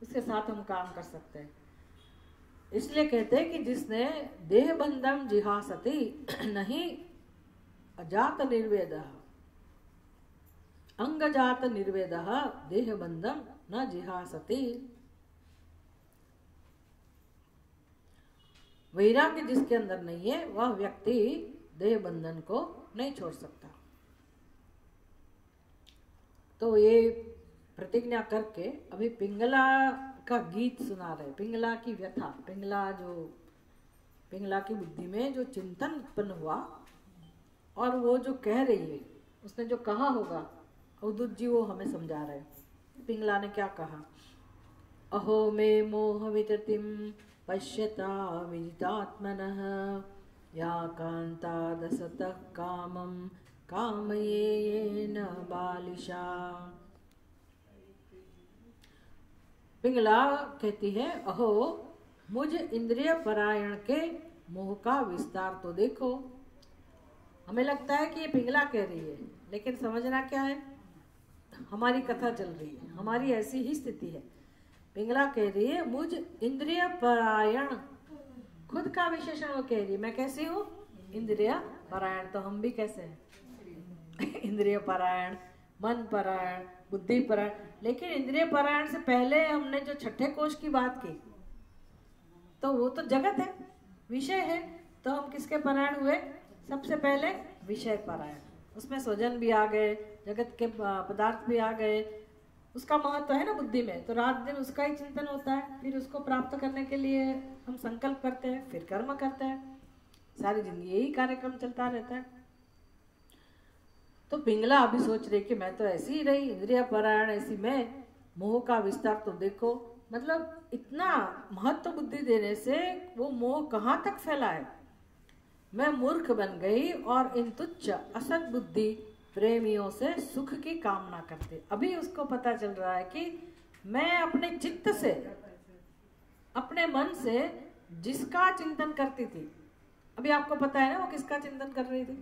उसके साथ हम काम कर सकते हैं। इसलिए कहते हैं कि जिसने देह बंधम जिहासति नहीं अजात निर्वेदः, अंगजात निर्वेदः देह बंधम न जिहासति। वैराग्य जिसके अंदर नहीं है, वह व्यक्ति देह बंधन को नहीं छोड़ सकता। तो ये प्रतिज्ञा करके अभी पिंगला का गीत सुना रहे, पिंगला की व्यथा, पिंगला की बुद्धि में जो चिंतन उत्पन्न हुआ और वो जो कह रही है, उसने जो कहा होगा, अवधूत जी वो हमें समझा रहे। पिंगला ने क्या कहा? अहो मे मोह विततिम पश्यता विजितात्मनः या कांता दसतः कामम कामयेन बालिशा। पिंगला कहती है, अहो मुझ इंद्रिय परायण के मोह का विस्तार तो देखो। हमें लगता है कि ये पिंगला कह रही है, लेकिन समझना क्या है, हमारी कथा चल रही है, हमारी ऐसी ही स्थिति है। पिंगला कह रही है मुझ इंद्रिय परायण, खुद का विशेषण वो कह रही है। मैं कैसी हूँ? इंद्रिय परायण। तो हम भी कैसे हैं? इंद्रिय परायण, मन परायण, बुद्धि परायण। लेकिन इंद्रिय परायण से पहले हमने जो 6ठे कोश की बात की, तो वो तो जगत है, विषय है। तो हम किसके परायण हुए? सबसे पहले विषय परायण। उसमें स्वजन भी आ गए, जगत के पदार्थ भी आ गए, उसका महत्व है ना बुद्धि में, तो रात दिन उसका ही चिंतन होता है। फिर उसको प्राप्त करने के लिए हम संकल्प करते हैं, फिर कर्म करते हैं, सारी जिंदगी यही कार्यक्रम चलता रहता है। तो पिंगला अभी सोच रही कि मैं तो ऐसी ही रही, इंद्रिय परायण ऐसी मैं, मोह का विस्तार तो देखो। मतलब इतना महत्व बुद्धि देने से वो मोह कहाँ तक फैला है। मैं मूर्ख बन गई और इन तुच्छ असत बुद्धि प्रेमियों से सुख की कामना करते। अभी उसको पता चल रहा है कि मैं अपने चित्त से, अपने मन से जिसका चिंतन करती थी, अभी आपको पता है ना वो किसका चिंतन कर रही थी?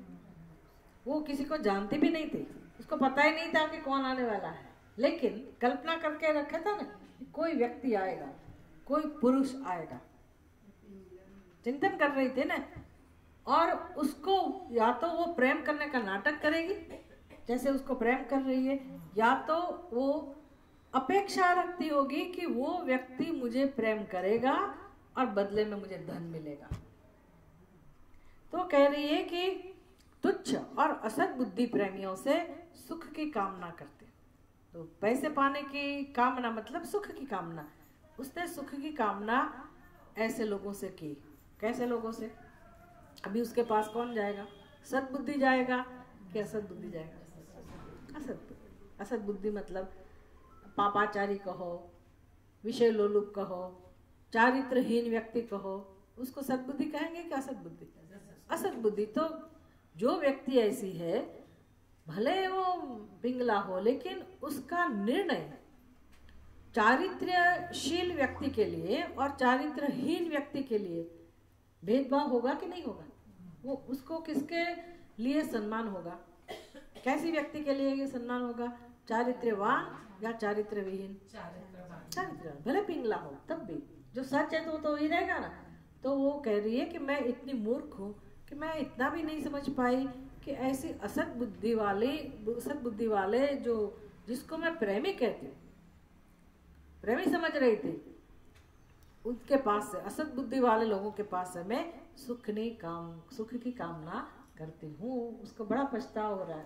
वो किसी को जानती भी नहीं थी, उसको पता ही नहीं था कि कौन आने वाला है, लेकिन कल्पना करके रखा था ना कि कोई व्यक्ति आएगा, कोई पुरुष आएगा, चिंतन कर रही थी ना। और उसको या तो वो प्रेम करने का नाटक करेगी जैसे उसको प्रेम कर रही है, या तो वो अपेक्षा रखती होगी कि वो व्यक्ति मुझे प्रेम करेगा और बदले में मुझे धन मिलेगा। तो कह रही है कि तुच्छ और असत बुद्धि प्रेमियों से सुख की कामना करते। तो पैसे पाने की कामना मतलब सुख की कामना। उसने सुख की कामना ऐसे लोगों से की। कैसे लोगों से? अभी उसके पास कौन जाएगा? सत बुद्धि जाएगा कि असत बुद्धि जाएगा? असत बुद्धि। असत बुद्धि मतलब पापाचारी कहो, विषय लोलुप कहो, चारित्रहीन व्यक्ति कहो, उसको सद्बुद्धि कहेंगे कि असत बुद्धि? असत बुद्धि। तो जो व्यक्ति ऐसी है, भले वो पिंगला हो, लेकिन उसका निर्णय चारित्र्यशील व्यक्ति के लिए और चारित्रहीन व्यक्ति के लिए भेदभाव होगा कि नहीं होगा? वो उसको किसके लिए सम्मान होगा? कैसी व्यक्ति के लिए ये सम्मान होगा? चारित्र्यवान या चारित्रविहीन? चारित्रवान। भले पिंगला हो तब भी जो सच है तो ही रहेगा ना। तो वो कह रही है कि मैं इतनी मूर्ख हूँ कि मैं इतना भी नहीं समझ पाई कि ऐसी असत बुद्धि वाले जो जिसको मैं प्रेमी कहती हूँ, प्रेमी समझ रही थी, उनके पास से, असत बुद्धि वाले लोगों के पास से मैं सुख की कामना करती हूँ। उसको बड़ा पछतावा हो रहा है,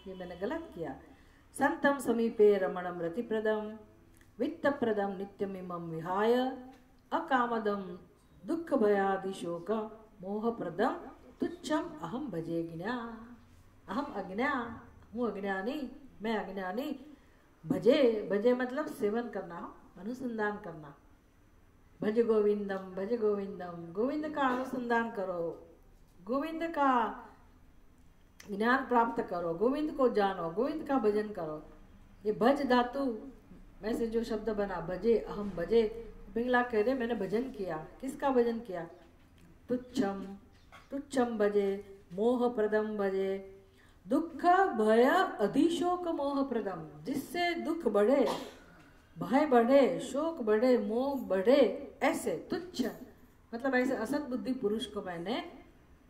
ये मैंने गलत किया। संतम समीपे रमणम रतिप्रदम वित्तप्रदम नित्यमिमं विहाय अकामदम दुख भयादि शोक मोहप्रदम तुच्छम अहम भजे ज्ञा। अहम अज्ञा हूँ, अज्ञानी, मैं अज्ञानी। भजे, भजे मतलब सेवन करना, अनुसंधान करना। भज गोविंदम, भज गोविंदम, गोविंद का अनुसंधान करो, गोविंद का ज्ञान प्राप्त करो, गोविंद को जानो, गोविंद का भजन करो। ये भज धातु में से जो शब्द बना, भजे, अहम भजे, पिंगला कह रहे मैंने भजन किया। किसका भजन किया? तुच्छम, तुच्छम भजे, मोह प्रदम भजे, दुख भय अधिशोक मोह प्रदम, जिससे दुख बढ़े, भय बढ़े, शोक बढ़े, मोह बढ़े, ऐसे तुच्छ मतलब ऐसे असत बुद्धि पुरुष को मैंने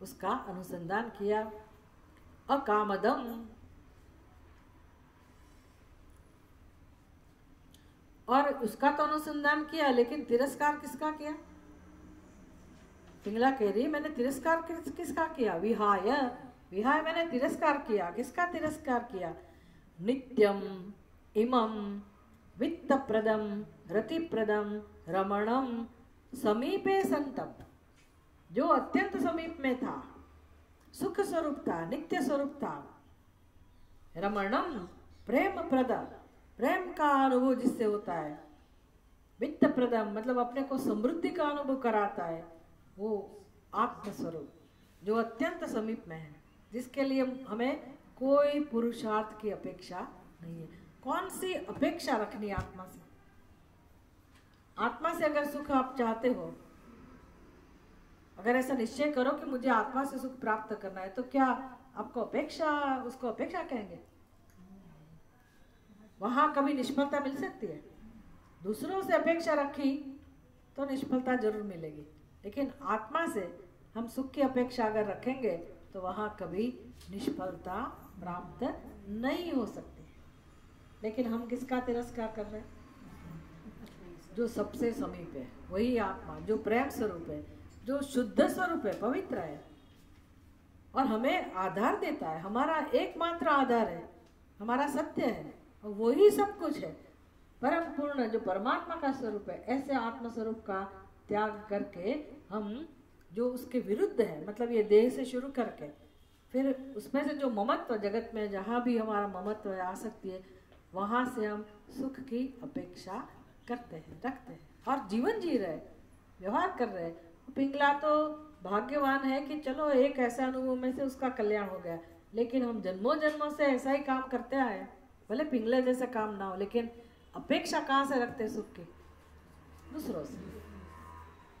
उसका अनुसंधान किया। अकामदम, और उसका तो अनुसंधान किया, लेकिन तिरस्कार किसका किया? पिंगला कह रही मैंने तिरस्कार किसका किया? विहाय, विहाय मैंने तिरस्कार किया। किसका तिरस्कार किया? नित्यम इमम वित्तप्रदम रतिप्रदम रमणम समीपे संतम, जो अत्यंत समीप में था, सुख स्वरूप था, नित्य स्वरूप था। रमणम प्रेम प्रदम, प्रेम का अनुभव जिससे होता है। वित्त प्रदम मतलब अपने को समृद्धि का अनुभव कराता है, वो आत्मस्वरूप जो अत्यंत समीप में है, जिसके लिए हमें कोई पुरुषार्थ की अपेक्षा नहीं है। कौन सी अपेक्षा रखनी आत्मा से? आत्मा से अगर सुख आप चाहते हो, अगर ऐसा निश्चय करो कि मुझे आत्मा से सुख प्राप्त करना है, तो क्या आपको अपेक्षा, उसको अपेक्षा कहेंगे? वहां कभी निष्फलता मिल सकती है। दूसरों से अपेक्षा रखी तो निष्फलता जरूर मिलेगी, लेकिन आत्मा से हम सुख की अपेक्षा अगर रखेंगे तो वहां कभी निष्फलता प्राप्त नहीं हो सकती। लेकिन हम किसका तिरस्कार कर रहे हैं? जो सबसे समीप है, वही आत्मा जो प्रेम स्वरूप है, जो शुद्ध स्वरूप है, पवित्र है और हमें आधार देता है। हमारा एकमात्र आधार है, हमारा सत्य है, और वही सब कुछ है। परम पूर्ण जो परमात्मा का स्वरूप है, ऐसे आत्म स्वरूप का त्याग करके हम जो उसके विरुद्ध है, मतलब ये देह से शुरू करके फिर उसमें से जो ममत्व जगत में जहाँ भी हमारा ममत्व आ सकती है, वहाँ से हम सुख की अपेक्षा करते हैं, रखते हैं और जीवन जी रहे, व्यवहार कर रहे हैं। पिंगला तो भाग्यवान है कि चलो एक ऐसा अनुभव में से उसका कल्याण हो गया, लेकिन हम जन्मों जन्मों से ऐसा ही काम करते आए। भले पिंगले जैसा काम ना हो, लेकिन अपेक्षा कहाँ से रखते सुख की? दूसरों से,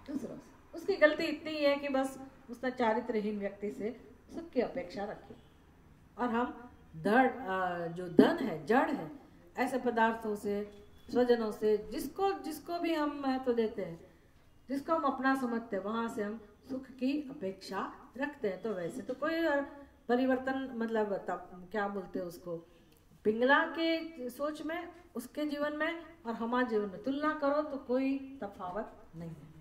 दूसरों से। उसकी गलती इतनी है कि बस उसने चारित्रहीन व्यक्ति से सुख की अपेक्षा रखी, और हम जो धन है, जड़ है, ऐसे पदार्थों से, स्वजनों से, जिसको भी हम महत्व देते हैं, जिसको हम अपना समझते हैं, वहां से हम सुख की अपेक्षा रखते हैं। तो वैसे तो कोई परिवर्तन, मतलब तब क्या बोलते हैं उसको, पिंगला के सोच में, उसके जीवन में और हमारे जीवन में तुलना करो तो कोई तफावत नहीं है,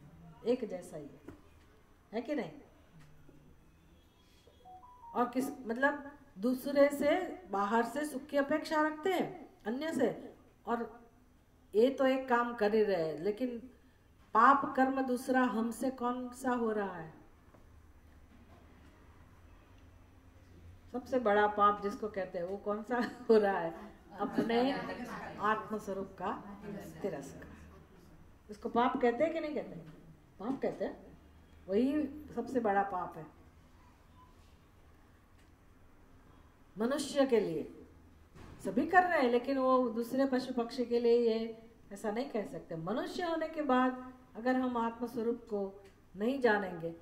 एक जैसा ही है कि नहीं? और किस मतलब दूसरे से, बाहर से सुख की अपेक्षा रखते हैं, अन्य से, और ये तो एक काम कर ही रहे, लेकिन पाप कर्म दूसरा हमसे कौन सा हो रहा है? सबसे बड़ा पाप जिसको कहते हैं वो कौन सा हो रहा है? अपने आत्मस्वरूप का तिरस्कार। इसको पाप कहते हैं कि नहीं कहते? पाप कहते हैं, वही सबसे बड़ा पाप है मनुष्य के लिए। सभी कर रहे हैं, लेकिन वो दूसरे पशु पक्षी के लिए ये ऐसा नहीं कह सकते। मनुष्य होने के बाद अगर हम आत्मस्वरूप को नहीं जानेंगे,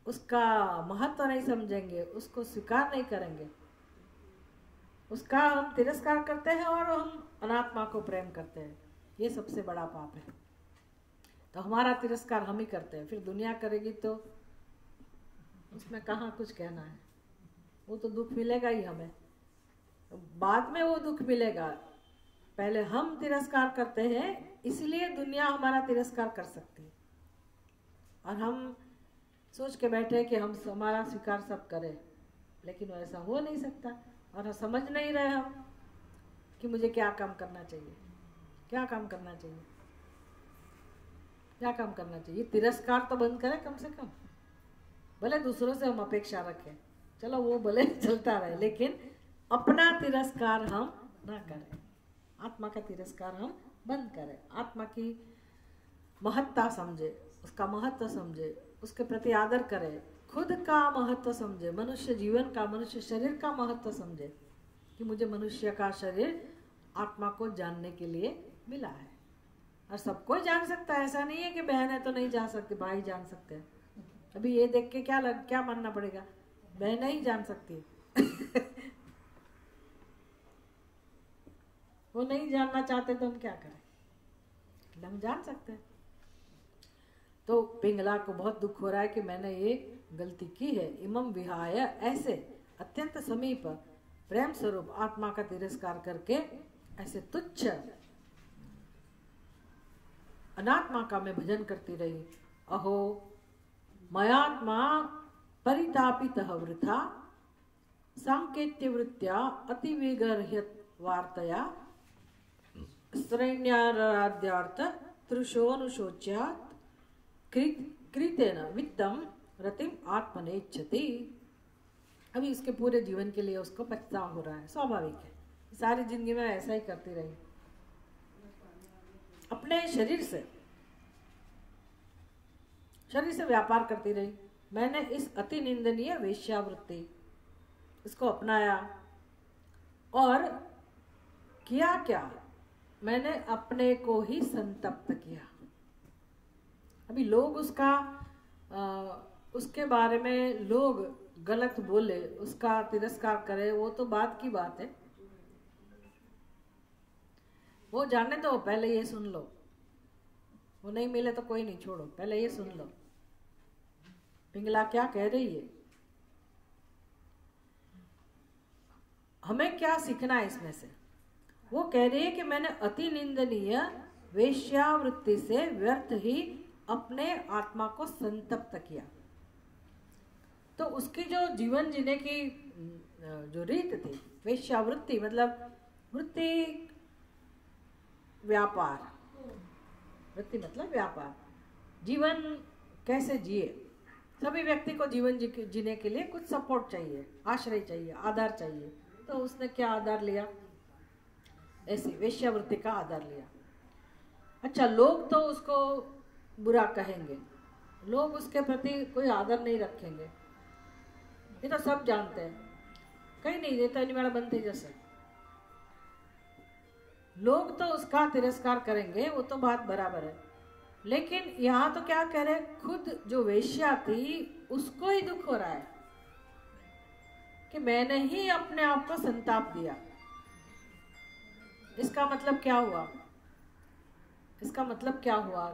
उसका महत्व नहीं समझेंगे, उसको स्वीकार नहीं करेंगे, उसका हम तिरस्कार करते हैं और हम अनात्मा को प्रेम करते हैं, ये सबसे बड़ा पाप है। तो हमारा तिरस्कार हम ही करते हैं, फिर दुनिया करेगी तो उसमें कहाँ कुछ कहना है। वो तो दुख मिलेगा ही हमें, बाद में वो दुख मिलेगा। पहले हम तिरस्कार करते हैं, इसलिए दुनिया हमारा तिरस्कार कर सकती है। और हम सोच के बैठे कि हम हमारा स्वीकार सब करें, लेकिन वैसा हो नहीं सकता। और हम समझ नहीं रहे हम कि मुझे क्या काम करना चाहिए, क्या काम करना चाहिए, क्या काम करना चाहिए। तिरस्कार तो बंद करें कम से कम। भले दूसरों से हम अपेक्षा रखें, चलो वो भले चलता रहे, लेकिन अपना तिरस्कार हम ना करें। आत्मा का तिरस्कार हम बंद करें। आत्मा की महत्ता समझे, उसका महत्व समझे, उसके प्रति आदर करे, खुद का महत्व समझे, मनुष्य जीवन का, मनुष्य शरीर का महत्व समझे कि मुझे मनुष्य का शरीर आत्मा को जानने के लिए मिला है। और सबको जान सकता है, ऐसा नहीं है कि बहन है तो नहीं जान सकती, भाई जान सकते हैं। अभी ये देख के क्या मानना पड़ेगा, बहन ही जान सकती वो नहीं जानना चाहते तो हम क्या करें, हम जान सकते हैं। तो पिंगला को बहुत दुख हो रहा है कि मैंने ये गलती की है। इमम विहाय, ऐसे अत्यंत समीप प्रेम स्वरूप आत्मा का तिरस्कार करके ऐसे तुच्छ अनात्मा का मैं भजन करती रही। अहो मयात्मा परितापितः वृथा सांकेत्य वृत्त्या अतिविगर्ह्यत वार्तया श्रेण्याराध्यार्थ तृशोनुशोच्यात् कृतेन वित्तम रतिम आत्मनेच्छति। अभी इसके पूरे जीवन के लिए उसको पछतावा हो रहा है, स्वाभाविक है। सारी जिंदगी में ऐसा ही करती रही, अपने शरीर से व्यापार करती रही। मैंने इस अति निंदनीय वेश्यावृत्ति इसको अपनाया और किया क्या, मैंने अपने को ही संतप्त किया। अभी लोग उसके बारे में लोग गलत बोले, उसका तिरस्कार करे, वो तो बात की बात है, वो जानने दो। पहले ये सुन लो, वो नहीं मिले तो कोई नहीं, छोड़ो, पहले ये सुन लो पिंगला क्या कह रही है। हमें क्या सीखना है इसमें से। वो कह रही है कि मैंने अति निंदनीय वेश्यावृत्ति से व्यर्थ ही अपने आत्मा को संतप्त किया। तो उसकी जो जीवन जीने की जो रीत थी, वेश्यावृत्ति मतलब वृत्ति व्यापार, वृत्ति मतलब व्यापार, जीवन कैसे जिए। सभी व्यक्ति को जीवन जीने के लिए कुछ सपोर्ट चाहिए, आश्रय चाहिए, आधार चाहिए। तो उसने क्या आधार लिया, ऐसी वेश्यावृत्ति का आधार लिया। अच्छा, लोग तो उसको बुरा कहेंगे, लोग उसके प्रति कोई आदर नहीं रखेंगे, ये तो सब जानते हैं। कहीं नहीं देता नहीं मेरा बनते जैसे लोग तो उसका तिरस्कार करेंगे, वो तो बात बराबर है। लेकिन यहाँ तो क्या कह रहे, खुद जो वेश्या थी उसको ही दुख हो रहा है कि मैंने ही अपने आप को संताप दिया। इसका मतलब क्या हुआ, इसका मतलब क्या हुआ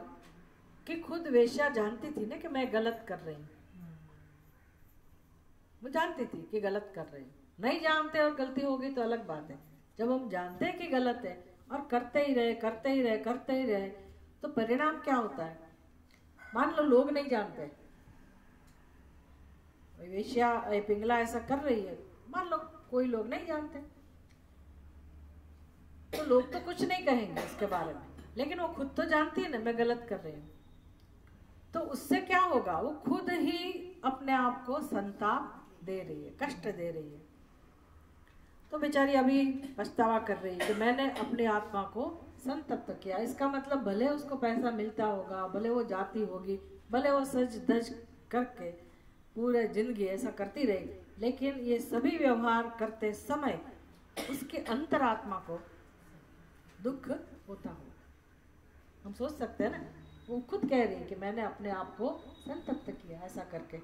कि खुद वेश्या जानती थी ना कि मैं गलत कर रही हूँ, वो जानती थी कि गलत कर रही हूँ। नहीं जानते और गलती होगी तो अलग बात है। जब हम जानते हैं कि गलत है और करते ही रहे तो परिणाम क्या होता है। मान लो लोग नहीं जानते, वेश्या पिंगला ऐसा कर रही है, मान लो कोई लोग नहीं जानते, तो लोग तो कुछ नहीं कहेंगे उसके बारे में, लेकिन वो खुद तो जानती है ना मैं गलत कर रही हूँ। तो उससे क्या होगा, वो खुद ही अपने आप को संताप दे रही है, कष्ट दे रही है। तो बेचारी अभी पछतावा कर रही है कि मैंने अपनी आत्मा को संतप्त किया। इसका मतलब भले उसको पैसा मिलता होगा, भले वो जाती होगी, भले वो सज धज करके पूरे जिंदगी ऐसा करती रही, लेकिन ये सभी व्यवहार करते समय उसके अंतरात्मा को दुख होता हो। हम सोच सकते हैं ना, वो खुद कह रही है कि मैंने अपने आप को संतप्त किया ऐसा करके।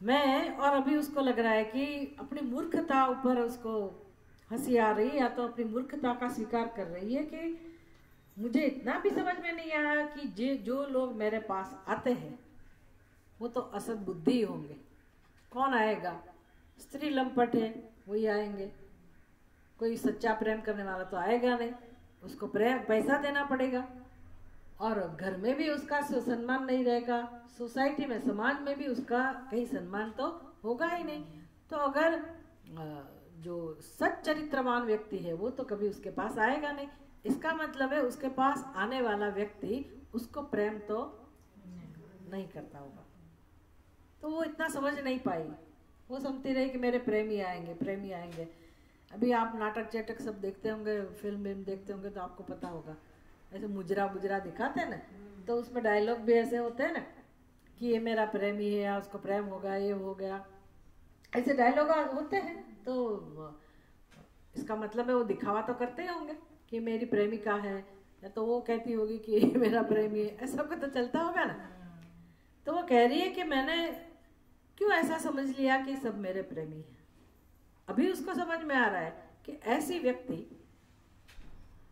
मैं और अभी उसको लग रहा है कि अपनी मूर्खता ऊपर उसको हंसी आ रही है, या तो अपनी मूर्खता का स्वीकार कर रही है कि मुझे इतना भी समझ में नहीं आया कि जो लोग मेरे पास आते हैं वो तो असद बुद्धि होंगे। कौन आएगा, स्त्री लंपट है वही आएंगे, कोई सच्चा प्रेम करने वाला तो आएगा नहीं, उसको प्रेम पैसा देना पड़ेगा। और घर में भी उसका सम्मान नहीं रहेगा, सोसाइटी में, समाज में भी उसका कहीं सम्मान तो होगा ही नहीं। तो अगर जो सच चरित्रवान व्यक्ति है वो तो कभी उसके पास आएगा नहीं। इसका मतलब है उसके पास आने वाला व्यक्ति उसको प्रेम तो नहीं करता होगा। तो वो इतना समझ नहीं पाई, वो समझती रही कि मेरे प्रेमी आएंगे, प्रेमी आएंगे। अभी आप नाटक चेटक सब देखते होंगे, फिल्म देखते होंगे तो आपको पता होगा, ऐसे मुजरा बुजरा दिखाते हैं ना, तो उसमें डायलॉग भी ऐसे होते हैं ना कि ये मेरा प्रेमी है या उसको प्रेम होगा, ये हो गया, ऐसे डायलॉग होते हैं। तो इसका मतलब है वो दिखावा तो करते ही होंगे कि मेरी प्रेमिका है, या तो वो कहती होगी कि ये मेरा प्रेमी है, ऐसा कुछ तो चलता होगा ना। तो वो कह रही है कि मैंने क्यों ऐसा समझ लिया कि सब मेरे प्रेमी हैं। अभी उसको समझ में आ रहा है कि ऐसी व्यक्ति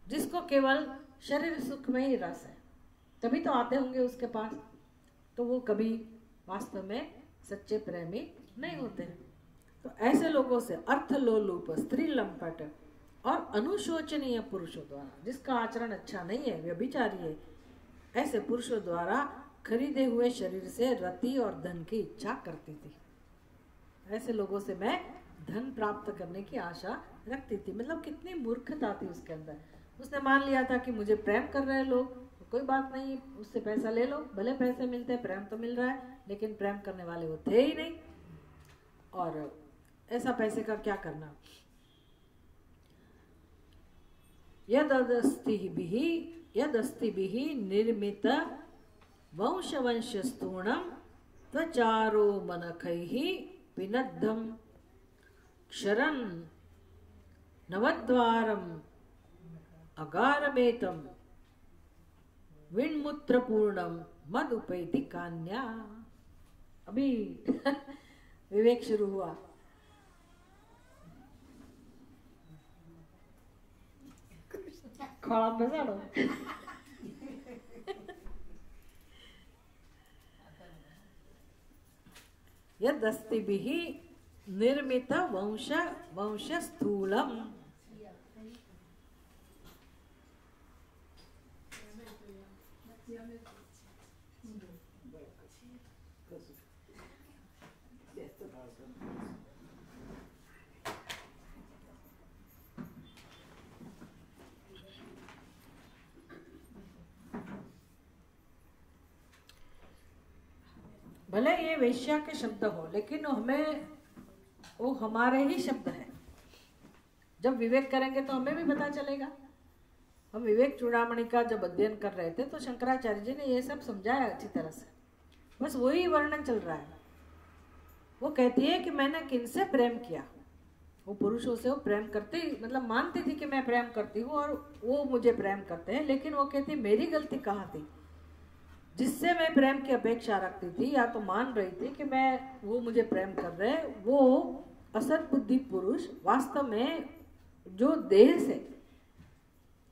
जिसको केवल शरीर सुख में ही रस है, तभी तो आते होंगे उसके पास, तो वो कभी वास्तव में सच्चे प्रेमी नहीं होते हैं। तो ऐसे लोगों से अर्थलोलुप, स्त्री लंपट और अनुशोचनीय पुरुषों द्वारा, जिसका आचरण अच्छा नहीं है, व्यभिचारी है, ऐसे पुरुषों द्वारा खरीदे हुए शरीर से रति और धन की इच्छा करती थी। ऐसे लोगों से मैं धन प्राप्त करने की आशा रखती थी। मतलब कितनी मूर्खता थी उसके अंदर। उसने मान लिया था कि मुझे प्रेम कर रहे हैं लोग, तो कोई बात नहीं, उससे पैसा ले लो, भले पैसे मिलते हैं, प्रेम तो मिल रहा है, लेकिन प्रेम करने वाले वो थे ही नहीं। और ऐसा पैसे का क्या करना। यदस्ति बिहि निर्मित वंशस्तूणम त्वचारो मनखैः पिनद्धम क्षरन् नवद्वारम अगारमेतम विण्मूत्रपूर्णम मदुपैति कान्या। अभी विवेक शुरू हुआ। खड़ा बेसाड़ो। यदस्तिभिः निर्मित वंश स्थूलम। भले ये वेश्या के शब्द हो, लेकिन हमें वो हमारे ही शब्द हैं। जब विवेक करेंगे तो हमें भी पता चलेगा। हम विवेक चूड़ामणि का जब अध्ययन कर रहे थे तो शंकराचार्य जी ने ये सब समझाया अच्छी तरह से, बस वही वर्णन चल रहा है। वो कहती है कि मैंने किनसे प्रेम किया। वो पुरुषों से वो प्रेम करती, मतलब मानती थी कि मैं प्रेम करती हूँ और वो मुझे प्रेम करते हैं, लेकिन वो कहती मेरी गलती कहाँ थी। जिससे मैं प्रेम की अपेक्षा रखती थी या तो मान रही थी कि मैं, वो मुझे प्रेम कर रहे हैं, वो असत बुद्धि पुरुष वास्तव में जो देह से,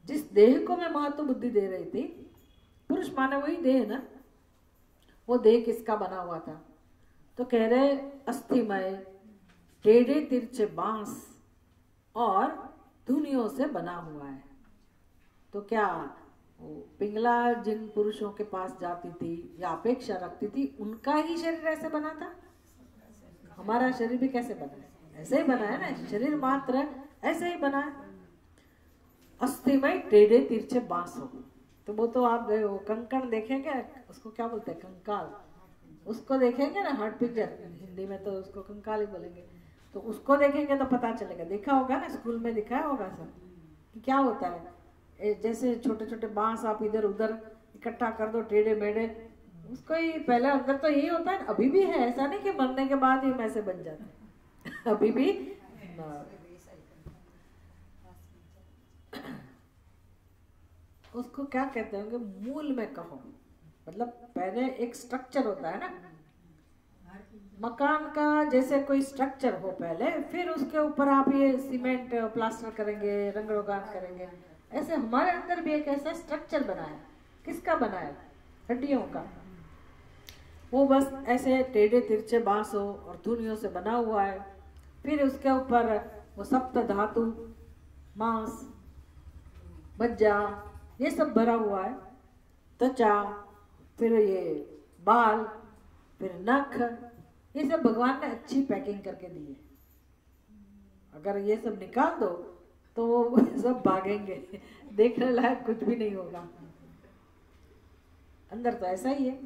जिस देह को मैं महत्व बुद्धि दे रही थी, पुरुष माने वही देह ना, वो देह किसका बना हुआ था। तो कह रहे अस्थिमय टेढ़े तिरछे बांस और धुनियों से बना हुआ है। तो क्या पिंगला जिन पुरुषों के पास जाती थी या अपेक्षा रखती थी, उनका ही शरीर ऐसे बना था? हमारा शरीर भी कैसे बना है? ऐसे ही बना है ना, शरीर मात्र ऐसे ही बना है। अस्थिमय टेढ़े तिरछे बांस हो, तो वो तो आप गए हो, कंकण देखेंगे, उसको क्या बोलते हैं, कंकाल, उसको देखेंगे ना, हार्ट पिक्चर हिंदी में तो उसको कंकाल ही बोलेंगे। तो उसको देखेंगे तो पता चलेगा, देखा होगा ना, स्कूल में दिखाया होगा सब कि क्या होता है। जैसे छोटे छोटे बांस आप इधर उधर इकट्ठा कर दो टेढ़े मेढ़े, उसको ही पहले अंदर तो यही होता है, अभी भी है, ऐसा नहीं कि मरने के बाद ही वैसे बन जाते हैं, अभी भी। उसको क्या कहते होंगे, मूल में कहो, मतलब पहले एक स्ट्रक्चर होता है ना मकान का, जैसे कोई स्ट्रक्चर हो पहले, फिर उसके ऊपर आप ये सीमेंट प्लास्टर करेंगे, रंग रोगान करेंगे। ऐसे हमारे अंदर भी एक ऐसा स्ट्रक्चर बना है। किसका बना है? हड्डियों का। वो बस ऐसे टेढ़े तिरछे बांस हो और धुनियों से बना हुआ है। फिर उसके ऊपर वो सप्त धातु, मांस, मज्जा, ये सब भरा हुआ है। त्वचा, फिर ये बाल, फिर नख, ये सब भगवान ने अच्छी पैकिंग करके दी है। अगर ये सब निकाल दो तो वो सब भागेंगे, देखने लायक कुछ भी नहीं होगा। अंदर तो ऐसा ही है।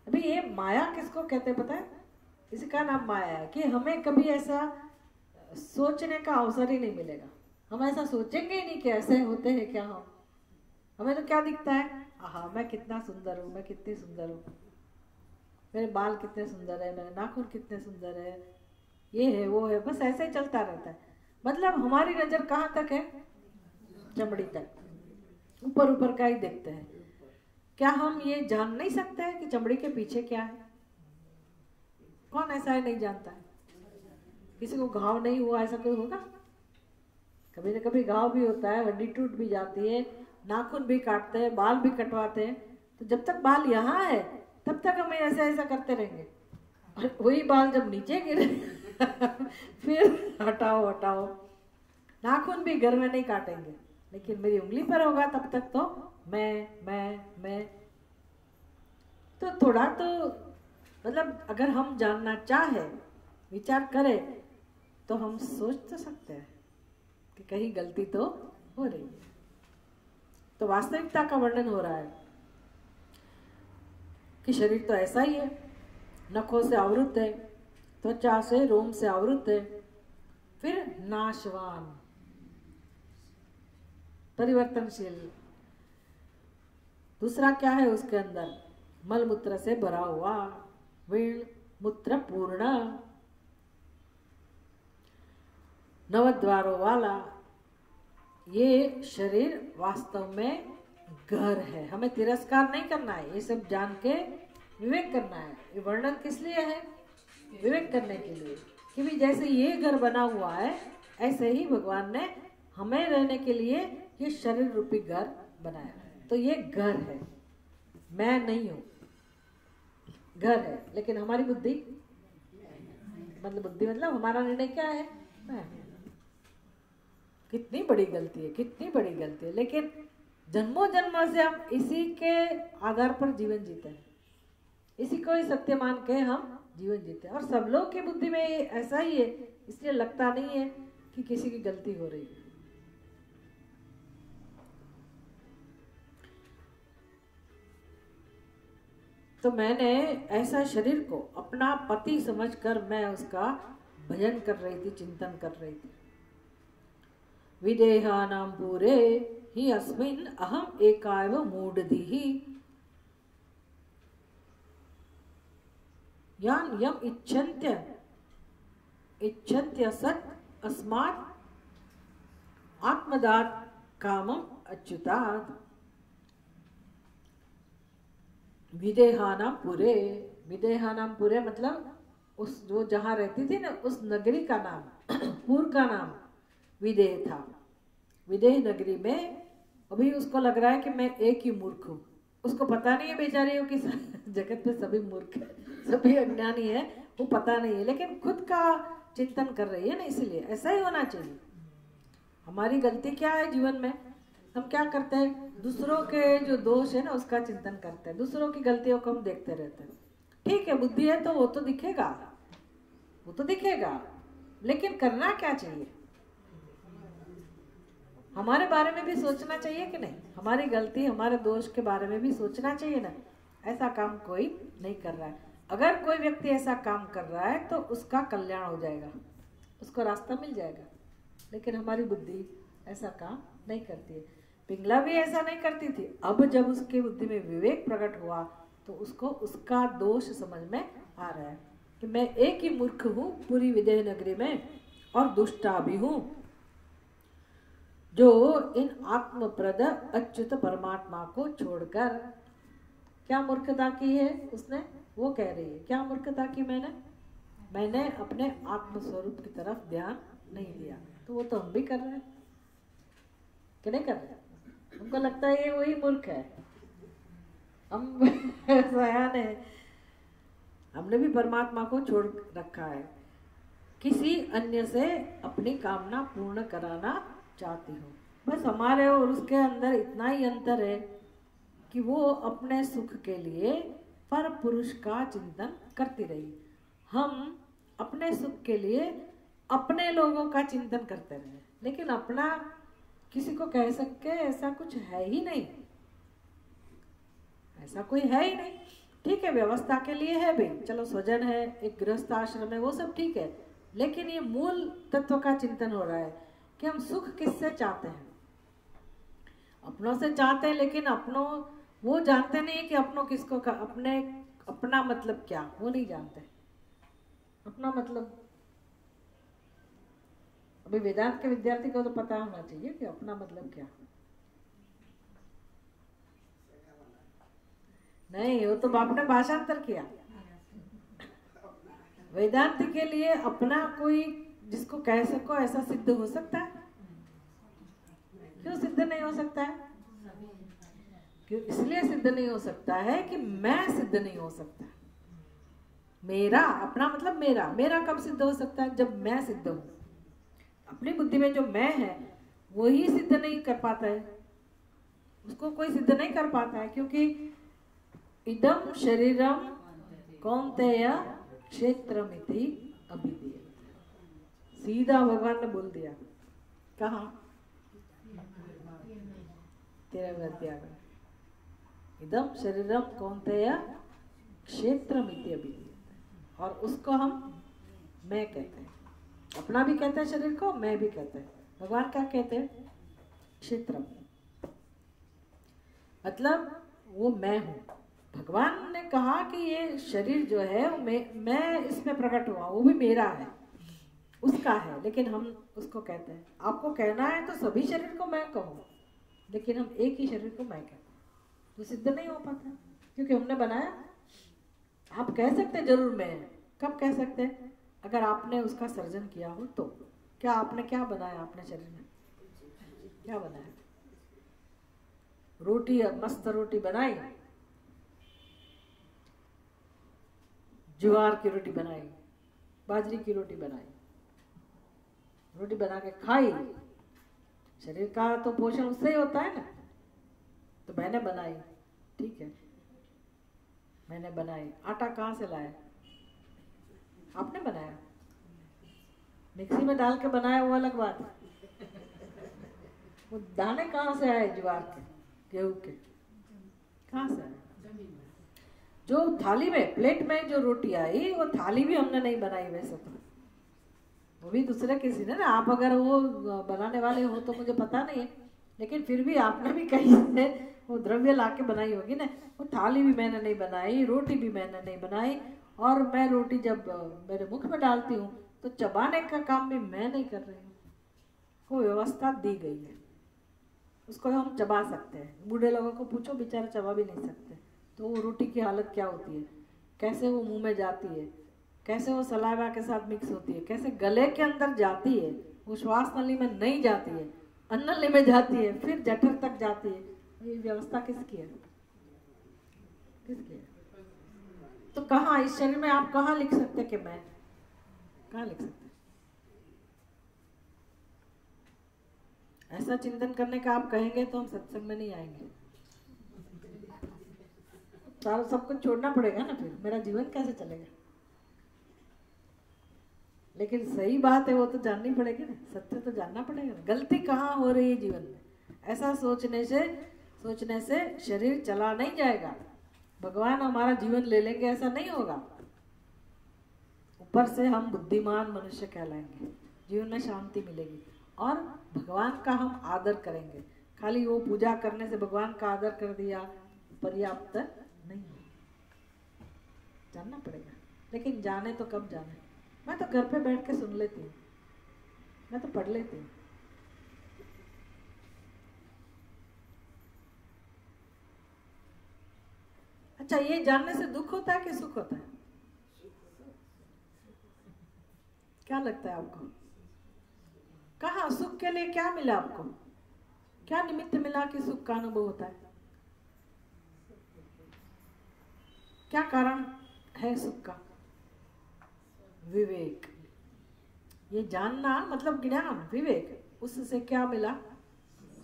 अभी ये माया किसको कहते हैं पता है? इसका नाम माया है कि हमें कभी ऐसा सोचने का अवसर ही नहीं मिलेगा। हम ऐसा सोचेंगे ही नहीं कि ऐसे होते हैं क्या हम। हमें तो क्या दिखता है, आहा मैं कितना सुंदर हूँ, मैं कितनी सुंदर हूँ, मेरे बाल कितने सुंदर है, मेरे नाखून कितने सुंदर है, ये है वो है, बस ऐसे ही चलता रहता है। मतलब हमारी नजर कहाँ तक है? चमड़ी तक, ऊपर ऊपर का ही देखते हैं। क्या हम ये जान नहीं सकते हैं कि चमड़ी के पीछे क्या है? कौन ऐसा है नहीं जानता है? किसी को घाव नहीं हुआ ऐसा कोई होगा? कभी न कभी घाव भी होता है, हड्डी टूट भी जाती है, नाखून भी काटते हैं, बाल भी कटवाते हैं। तो जब तक बाल यहाँ है तब तक हमें ऐसा ऐसा करते रहेंगे, और वही बाल जब नीचे गिरे फिर हटाओ हटाओ। नाखून भी घर में नहीं काटेंगे, लेकिन मेरी उंगली पर होगा तब तक तो मैं। तो थोड़ा तो मतलब अगर हम जानना चाहे, विचार करें, तो हम सोच तो सकते हैं कि कहीं गलती तो हो रही है। तो वास्तविकता का वर्णन हो रहा है कि शरीर तो ऐसा ही है, नखों से आवृत है, त्वचा से, रोम से आवृत है, फिर नाशवान, परिवर्तनशील। दूसरा क्या है उसके अंदर? मल मूत्र से भरा हुआ, वीण मूत्र पूर्ण, नवद्वारों वाला। ये शरीर वास्तव में घर है। हमें तिरस्कार नहीं करना है, ये सब जान के विवेक करना है। ये वर्णन किस लिए है? विवेक करने के लिए कि भी जैसे ये घर बना हुआ है, ऐसे ही भगवान ने हमें रहने के लिए ये शरीर रूपी घर बनाया है। तो ये घर है, मैं नहीं हूं, घर है। लेकिन हमारी बुद्धि, मतलब हमारा निर्णय क्या है? मैं। कितनी बड़ी गलती है, कितनी बड़ी गलती है। लेकिन जन्मों जन्मों से हम इसी के आधार पर जीवन जीते हैं, इसी को ही सत्य मान के हम जीवन जीते हैं। और सब लोग की बुद्धि में ऐसा ही है, इसलिए लगता नहीं है कि किसी की गलती हो रही है। तो मैंने ऐसा शरीर को अपना पति समझकर मैं उसका भजन कर रही थी, चिंतन कर रही थी। विदेहानां पूरे ही अस्मिन् अहम एकाएव मूढ़धिः यान यम इच्छन्त्य सत् अस्मात् आत्मदात् कामम अच्युतात्। विदेहानां पुरे, विदेहानां पुरे मतलब उस जो जहाँ रहती थी ना, उस नगरी का नाम, पूर का नाम विदेह था। विदेह नगरी में अभी उसको लग रहा है कि मैं एक ही मूर्ख हूँ। उसको पता नहीं है बेचारी हो कि जगत में सभी मूर्ख है, सभी अज्ञानी है, वो पता नहीं है, लेकिन खुद का चिंतन कर रही है ना। इसलिए ऐसा ही होना चाहिए। हमारी गलती क्या है जीवन में? हम क्या करते हैं? दूसरों के जो दोष है ना उसका चिंतन करते हैं, दूसरों की गलतियों को हम देखते रहते हैं। ठीक है, बुद्धि है तो वो तो दिखेगा, वो तो दिखेगा, लेकिन करना क्या चाहिए? हमारे बारे में भी सोचना चाहिए कि नहीं? हमारी गलती, हमारे दोष के बारे में भी सोचना चाहिए ना। ऐसा काम कोई नहीं कर रहा है। अगर कोई व्यक्ति ऐसा काम कर रहा है तो उसका कल्याण हो जाएगा, उसको रास्ता मिल जाएगा। लेकिन हमारी बुद्धि ऐसा काम नहीं करती है। पिंगला भी ऐसा नहीं करती थी। अब जब उसकी बुद्धि में विवेक प्रकट हुआ तो उसको उसका दोष समझ में आ रहा है कि मैं एक ही मूर्ख हूँ पूरी विदेह नगरी में, और दुष्टा भी हूँ, जो इन आत्मप्रद अच्युत परमात्मा को छोड़कर। क्या मूर्खता की है उसने? वो कह रही है क्या मूर्खता की मैंने अपने आत्मस्वरूप की तरफ ध्यान नहीं दिया। तो वो तो हम भी कर रहे हैं कि नहीं कर रहे? हमको लगता है ये वही मूर्ख है, हम सयान है, हमने भी परमात्मा को छोड़ रखा है। किसी अन्य से अपनी कामना पूर्ण कराना चाहती हूँ। बस हमारे और उसके अंदर इतना ही अंतर है कि वो अपने सुख के लिए पर पुरुष का चिंतन करती रही। हम अपने सुख के लिए अपने लोगों का चिंतन करते रहे, लेकिन अपना किसी को कह सके ऐसा कुछ है ही नहीं, ऐसा कोई है ही नहीं। ठीक है, व्यवस्था के लिए है भाई, चलो स्वजन है, एक गृहस्थ आश्रम है, वो सब ठीक है, लेकिन ये मूल तत्व का चिंतन हो रहा है कि हम सुख किससे चाहते हैं। अपनों से चाहते हैं, लेकिन अपनों वो जानते नहीं कि अपनों किसको अपने अपना मतलब क्या, वो नहीं जानते अपना मतलब। अभी वेदांत के विद्यार्थी को तो पता होना चाहिए कि अपना मतलब क्या। नहीं, वो तो बाप ने भाषांतर किया। वेदांत के लिए अपना कोई जिसको कह सको ऐसा सिद्ध हो सकता है? क्यों सिद्ध नहीं हो सकता है? क्यों इसलिए सिद्ध नहीं हो सकता है कि मैं सिद्ध नहीं हो सकता। मेरा अपना मतलब मेरा, मेरा कब सिद्ध हो सकता है? जब मैं सिद्ध हूं। अपनी बुद्धि में जो मैं है वही सिद्ध नहीं कर पाता है, उसको कोई सिद्ध नहीं कर पाता है, क्योंकि इदम शरीरम कौन्तेय क्षेत्रमिति अभिधीयते। सीधा भगवान ने बोल दिया। कहाँ? 13वें अध्याय में, इदम शरीरम कौन्तेय क्षेत्रमिति अभिधीयते। और उसको हम मैं कहते हैं, अपना भी कहते हैं शरीर को, मैं भी कहते हैं। भगवान क्या कहते हैं? क्षेत्रम, मतलब वो मैं हूं। भगवान ने कहा कि ये शरीर जो है मैं इसमें प्रकट हुआ, वो भी मेरा है, उसका है, लेकिन हम उसको कहते हैं। आपको कहना है तो सभी शरीर को मैं कहूँ, लेकिन हम एक ही शरीर को मैं कहते हैं, तो सिद्ध नहीं हो पाता, क्योंकि हमने बनाया। आप कह सकते हैं जरूर मैं, कब कह सकते हैं? अगर आपने उसका सर्जन किया हो तो। क्या आपने क्या बनाया अपने शरीर में? क्या बनाया? रोटी, मस्त रोटी बनाई, ज्वार की रोटी बनाई, बाजरी की रोटी बनाई, रोटी बना के खाई। शरीर का तो पोषण उससे ही होता है ना। तो मैंने बनाई, ठीक है, मैंने बनाई। आटा कहाँ से लाया? आपने बनाया। मिक्सी में डाल के बनाया वो अलग बात है। वो दाने कहाँ से आए? ज्वार के, गेहूं के, कहाँ से आए? जो थाली में, प्लेट में जो रोटी आई, वो थाली भी हमने नहीं बनाई वैसे तो, वो भी दूसरे किसी ने ना। आप अगर वो बनाने वाले हो तो मुझे पता नहीं है, लेकिन फिर भी आपने भी कहीं से वो द्रव्य लाके बनाई होगी ना। वो थाली भी मैंने नहीं बनाई, रोटी भी मैंने नहीं बनाई। और मैं रोटी जब मेरे मुख में डालती हूँ तो चबाने का काम भी मैं नहीं कर रही हूँ। वो व्यवस्था दी गई है, उसको हम चबा सकते हैं। बूढ़े लोगों को पूछो, बेचारे चबा भी नहीं सकते। तो वो रोटी की हालत क्या होती है, कैसे वो मुंह में जाती है, कैसे वो सलाइवा के साथ मिक्स होती है, कैसे गले के अंदर जाती है, वो श्वास नली में नहीं जाती है, अन्न नली में जाती है, फिर जठर तक जाती है। ये व्यवस्था किसकी है? किसकी है? तो कहाँ इस शरीर में आप कहाँ लिख सकते कि मैं, कहाँ लिख सकते? ऐसा चिंतन करने का आप कहेंगे तो हम सत्संग में नहीं आएंगे। सारा सब कुछ छोड़ना पड़ेगा ना, फिर मेरा जीवन कैसे चलेगा? लेकिन सही बात है, वो तो जाननी पड़ेगी ना, सत्य तो जानना पड़ेगा ना। गलती कहाँ हो रही है जीवन में, ऐसा सोचने से शरीर चला नहीं जाएगा। भगवान हमारा जीवन ले लेंगे ऐसा नहीं होगा। ऊपर से हम बुद्धिमान मनुष्य कहलाएंगे, जीवन में शांति मिलेगी और भगवान का हम आदर करेंगे। खाली वो पूजा करने से भगवान का आदर कर दिया पर्याप्त नहीं, जानना पड़ेगा। लेकिन जाने तो कब जाने? मैं तो घर पे बैठ के सुन लेती हूँ, मैं तो पढ़ लेती हूँ। अच्छा, ये जानने से दुख होता है कि सुख होता है? क्या लगता है आपको? कहाँ सुख के लिए क्या मिला आपको? क्या निमित्त मिला कि सुख का अनुभव होता है? क्या कारण है सुख का? विवेक। ये जानना मतलब ज्ञान, विवेक। उससे क्या मिला?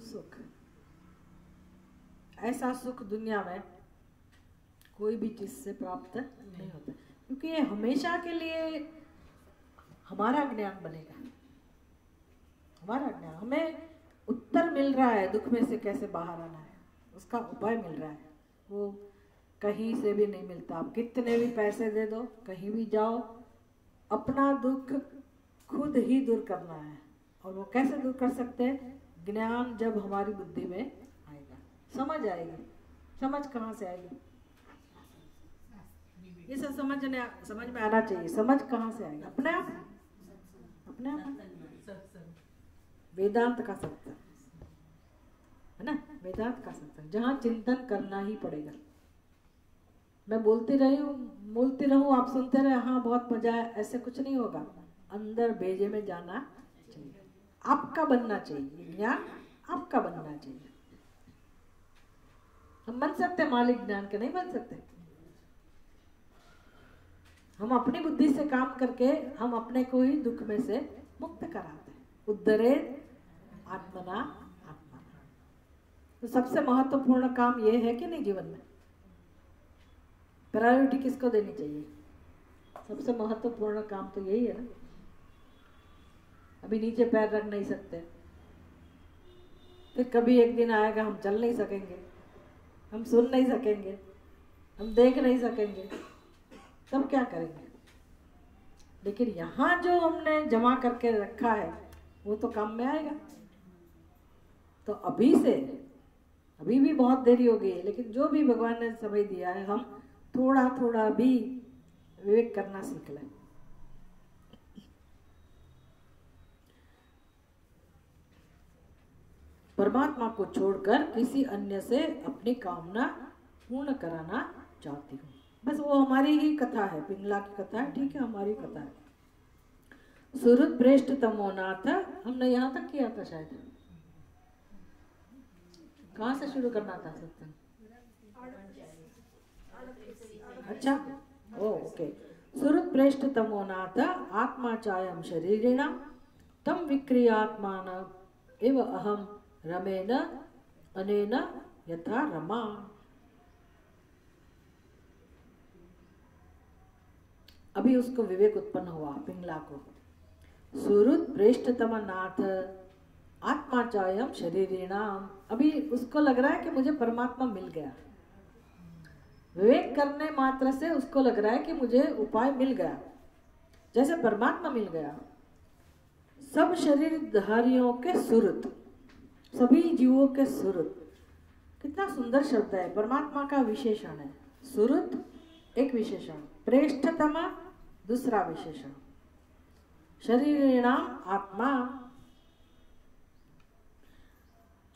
सुख। ऐसा सुख दुनिया में कोई भी चीज से प्राप्त नहीं होता, क्योंकि ये हमेशा के लिए हमारा ज्ञान बनेगा। हमारा ज्ञान, हमें उत्तर मिल रहा है दुख में से कैसे बाहर आना है, उसका उपाय मिल रहा है। वो कहीं से भी नहीं मिलता। आप कितने भी पैसे दे दो, कहीं भी जाओ, अपना दुख खुद ही दूर करना है। और वो कैसे दूर कर सकते हैं? ज्ञान जब हमारी बुद्धि में आएगा, समझ आएगी। समझ कहाँ से आएगी? ये सब समझ में आना चाहिए। समझ कहाँ से आएगा? अपने आप, अपने आप। वेदांत का सत्संग है ना, वेदांत का सत्संग, जहाँ चिंतन करना ही पड़ेगा। मैं बोलती रहूं, आप सुनते रहे, हाँ बहुत मजा है, ऐसे कुछ नहीं होगा। अंदर बेजे में जाना चाहिए, आपका बनना चाहिए, ज्ञान आपका बनना चाहिए। हम बन सकते मालिक ज्ञान के? नहीं बन सकते। हम अपनी बुद्धि से काम करके हम अपने को ही दुख में से मुक्त कराते हैं। उद्धरे आत्मना आत्मा। तो सबसे महत्वपूर्ण काम ये है कि नहीं जीवन में? प्रायोरिटी किसको देनी चाहिए? सबसे महत्वपूर्ण काम तो यही है ना। अभी नीचे पैर रख नहीं सकते, फिर कभी एक दिन आएगा हम चल नहीं सकेंगे, हम सुन नहीं सकेंगे, हम देख नहीं सकेंगे, तब क्या करेंगे? लेकिन यहाँ जो हमने जमा करके रखा है वो तो काम में आएगा। तो अभी से, अभी भी बहुत देरी हो गई है, लेकिन जो भी भगवान ने समय दिया है, हम थोड़ा थोड़ा भी विवेक करना सीख लें। परमात्मा को छोड़कर किसी अन्य से अपनी कामना पूर्ण कराना चाहती हूँ। बस वो हमारी ही कथा है, पिंगला की कथा है, ठीक है, हमारी कथा है। सुहृद प्रेष्ठ तमोनाथ, हमने यहाँ तक किया था शायद। कहाँ से शुरू करना था सत्संग? अच्छा, ओके। सुहृद प्रेष्ठ तमोनाथ आत्मा चायम शरीरेण तम विक्रियात्मान एव अहम रमेन अनेन यथा रमा। अभी उसको विवेक उत्पन्न हुआ पिंगला को। सुहृद प्रेष्ठतम नाथ आत्मा चायम शरीरेणाम। अभी उसको लग रहा है कि मुझे परमात्मा मिल गया। विवेक करने मात्र से उसको लग रहा है कि मुझे उपाय मिल गया, जैसे परमात्मा मिल गया। सब शरीरधारियों के सुहृद, सभी जीवों के सुहृद, कितना सुंदर शब्द है। परमात्मा का विशेषण है सुहृद, एक विशेषण, प्रेष्ठतम दूसरा विशेषण, शरीरेणाम आत्मा,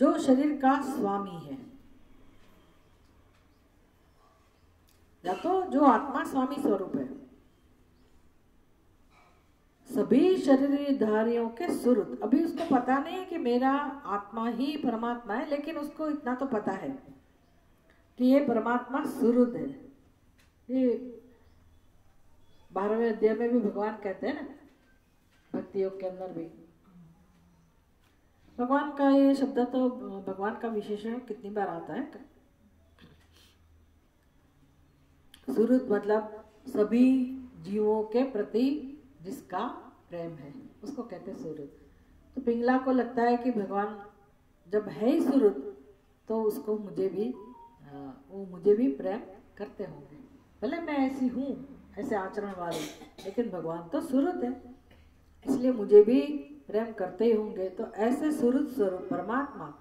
जो शरीर का स्वामी है, या तो जो आत्मा स्वामी स्वरूप है। सभी शरीरधारियों के सुहृद। अभी उसको पता नहीं है कि मेरा आत्मा ही परमात्मा है, लेकिन उसको इतना तो पता है कि ये परमात्मा सुहृद है। ये 12वें अध्याय में भी भगवान कहते हैं ना, भक्ति योग के अंदर भी भगवान का ये शब्द, तो भगवान का विशेषण कितनी बार आता है। सुहृद मतलब सभी जीवों के प्रति जिसका प्रेम है, उसको कहते हैं सुहृद। तो पिंगला को लगता है कि भगवान जब है ही सुहृद, तो उसको मुझे भी वो मुझे भी प्रेम करते होंगे। भले मैं ऐसी हूँ, ऐसे आचरण वाली, लेकिन भगवान तो सुहृद है, इसलिए मुझे भी प्रेम करते ही होंगे। तो ऐसे सुहृद स्वरूप परमात्मा।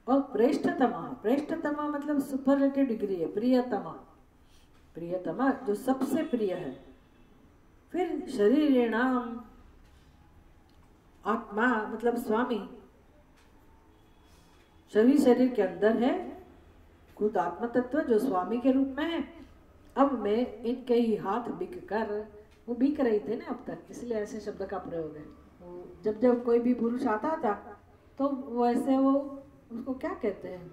और प्रेष्ठतमा, प्रेष्ठतमा मतलब सुपरलेटिव डिग्री है, प्रियतमा, प्रियतमा जो सबसे प्रिय है। फिर शरीरेणाम, आत्मा मतलब स्वामी, शरीर के अंदर है, खुद आत्म तत्व जो स्वामी के रूप में है। अब मैं इनके ही हाथ बिक कर, वो बिक रही थे ना अब तक, इसलिए ऐसे शब्द का प्रयोग है। जब जब कोई भी पुरुष आता था तो वैसे वो उसको क्या कहते हैं,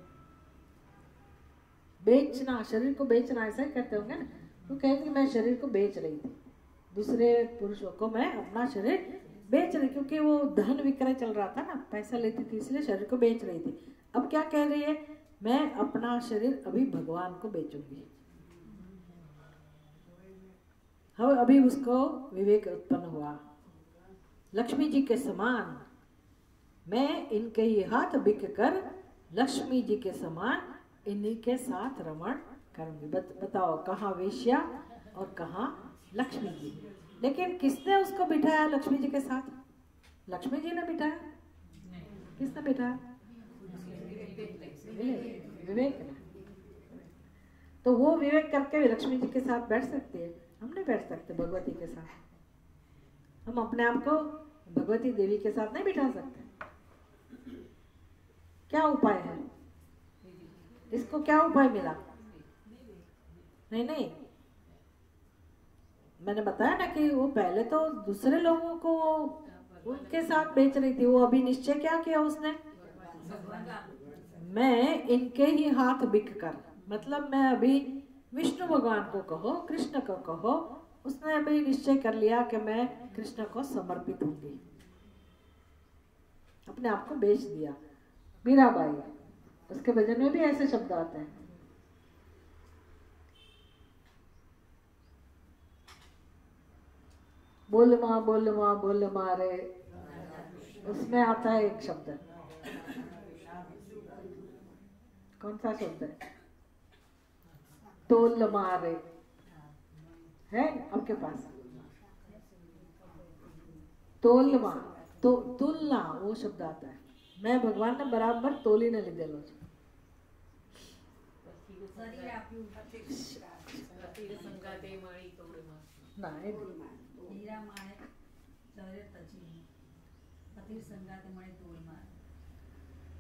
बेचना, शरीर को बेचना, ऐसा ही कहते होंगे ना। वो कहते कि मैं शरीर को बेच रही थी, दूसरे पुरुषों को मैं अपना शरीर बेच रही, क्योंकि वो धन विक्रय चल रहा था ना, पैसा लेती थी, इसलिए शरीर को बेच रही थी। अब क्या कह रही है मैं अपना शरीर अभी भगवान को बेचूंगी। हाँ, अभी उसको विवेक उत्पन्न हुआ। लक्ष्मी जी के समान मैं इनके ही हाथ बिक कर लक्ष्मी जी के समान इन्हीं के साथ रमण करूंगी। बताओ कहाँ वेश्या और कहाँ लक्ष्मी जी। लेकिन किसने उसको बिठाया लक्ष्मी जी के साथ? लक्ष्मी जी ने बिठाया? किसने बिठाया? विवेक ने। तो वो विवेक करके लक्ष्मी जी के साथ बैठ सकती है, हम नहीं बैठ सकते भगवती के साथ। हम अपने आप को भगवती देवी के साथ नहीं बिठा सकते। क्या उपाय है इसको? क्या उपाय मिला? नहीं, मैंने बताया ना कि वो पहले तो दूसरे लोगों को उनके साथ बेच रही थी। वो अभी निश्चय क्या किया उसने? मैं इनके ही हाथ बिक कर, मतलब मैं अभी विष्णु भगवान को कहो, कृष्ण को कहो, उसने अभी निश्चय कर लिया कि मैं कृष्ण को समर्पित होंगी। अपने आप को बेच दिया। मीराबाई, उसके भजन में भी ऐसे शब्द आते हैं। बोल माँ बोल माँ बोल माँ रे, उसमें आता है एक शब्द। कौन सा शब्द है? तोल मारे है आपके पास? तोल माँ, तो तुलना, वो शब्द आता है। मैं भगवान ने बराबर तोली ने લીધેલો છે।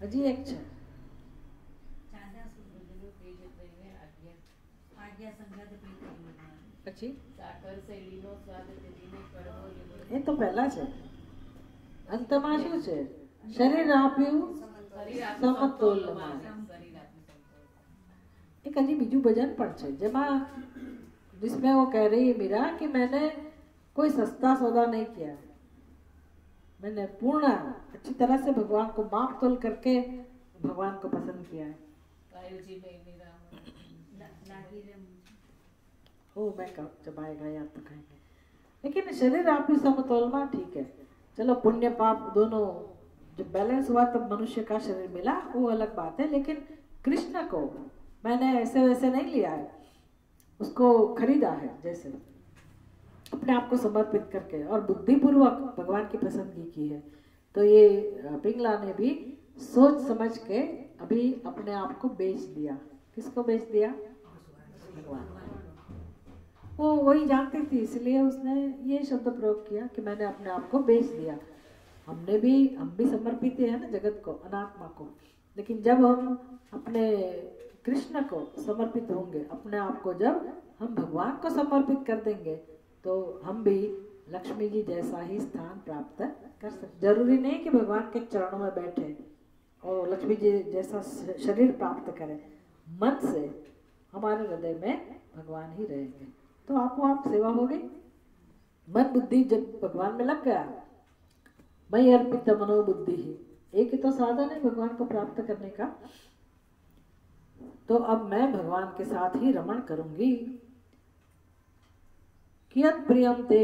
હજી એક છે પછી એ તો પહેલા છે। અંતમાં શું છે? શરીર આપ્યું સમતોલમાં। एक हजी बीजू भजन पण छे जेमा जिसमें वो कह रही है मीरा कि मैंने कोई सस्ता सौदा नहीं किया, मैंने पूर्ण अच्छी तरह से भगवान को माप तोल करके भगवान को पसंद किया है। ओ मैं जब आएगा याद तो कहेंगे। लेकिन शरीर आपकी समतोल में ठीक है, चलो पुण्य पाप दोनों जब बैलेंस हुआ तब मनुष्य का शरीर मिला, वो अलग बात है। लेकिन कृष्ण को मैंने ऐसे वैसे नहीं लिया है, उसको खरीदा है, जैसे अपने आप को समर्पित करके और बुद्धिपूर्वक भगवान की पसंदगी की है। तो ये पिंगला ने भी सोच समझ के अभी अपने आप को बेच दिया। किसको बेच दिया? भगवान। वो वही जानती थी, इसलिए उसने ये शब्द प्रयोग किया कि मैंने अपने आप को बेच दिया। हम भी समर्पित है ना जगत को, अनात्मा को। लेकिन जब हम अपने कृष्ण को समर्पित होंगे, अपने आप को जब हम भगवान को समर्पित कर देंगे, तो हम भी लक्ष्मी जी जैसा ही स्थान प्राप्त कर सकते। जरूरी नहीं कि भगवान के चरणों में बैठे और लक्ष्मी जी जैसा शरीर प्राप्त करें। मन से हमारे हृदय में भगवान ही रहेंगे तो आप सेवा होगी। मन बुद्धि जब भगवान में लग गया, मयि अर्पित मनोबुद्धि ही, एक ही तो साधन है भगवान को प्राप्त करने का। तो अब मैं भगवान के साथ ही रमण करूंगी। कियत् प्रियम ते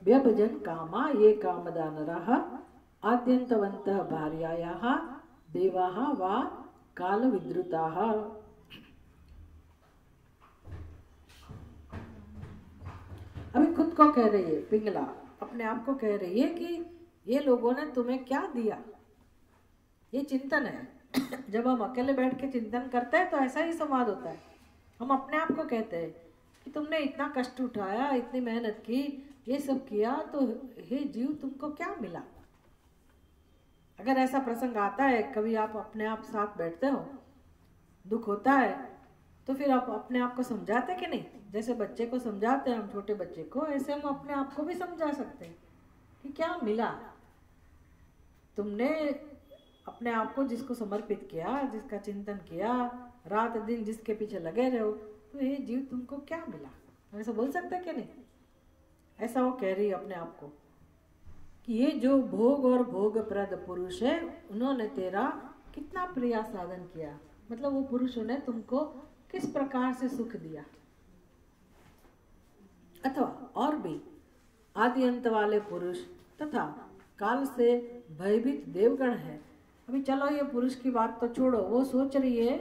व्यभजन कामा ये कामदा नरः आद्यन्तवन्तः भार्यायाः देवाः वा काल विद्रुताः। अभी खुद को कह रही है पिंगला, अपने आप को कह रही है कि ये लोगों ने तुम्हें क्या दिया। ये चिंतन है। जब हम अकेले बैठ के चिंतन करते हैं तो ऐसा ही संवाद होता है। हम अपने आप को कहते हैं कि तुमने इतना कष्ट उठाया, इतनी मेहनत की, ये सब किया, तो हे जीव तुमको क्या मिला। अगर ऐसा प्रसंग आता है, कभी आप अपने आप साथ बैठते हो, दुख होता है, तो फिर आप अपने आप को समझाते कि नहीं? जैसे बच्चे को समझाते हैं हम, छोटे बच्चे को, ऐसे हम अपने आप को भी समझा सकते हैं कि क्या मिला। तुमने अपने आप को जिसको समर्पित किया, जिसका चिंतन किया, रात दिन जिसके पीछे लगे रहो, तो ये जीव तुमको क्या मिला। ऐसा बोल सकते कि नहीं? ऐसा वो कह रही है अपने आप को कि ये जो भोग और भोग प्रद पुरुष है, उन्होंने तेरा कितना प्रिया साधन किया, मतलब वो पुरुषों ने तुमको किस प्रकार से सुख दिया। अथवा और भी आदि अंत वाले पुरुष तथा काल से भयभीत देवगण है। अभी चलो ये पुरुष की बात तो छोड़ो, वो सोच रही है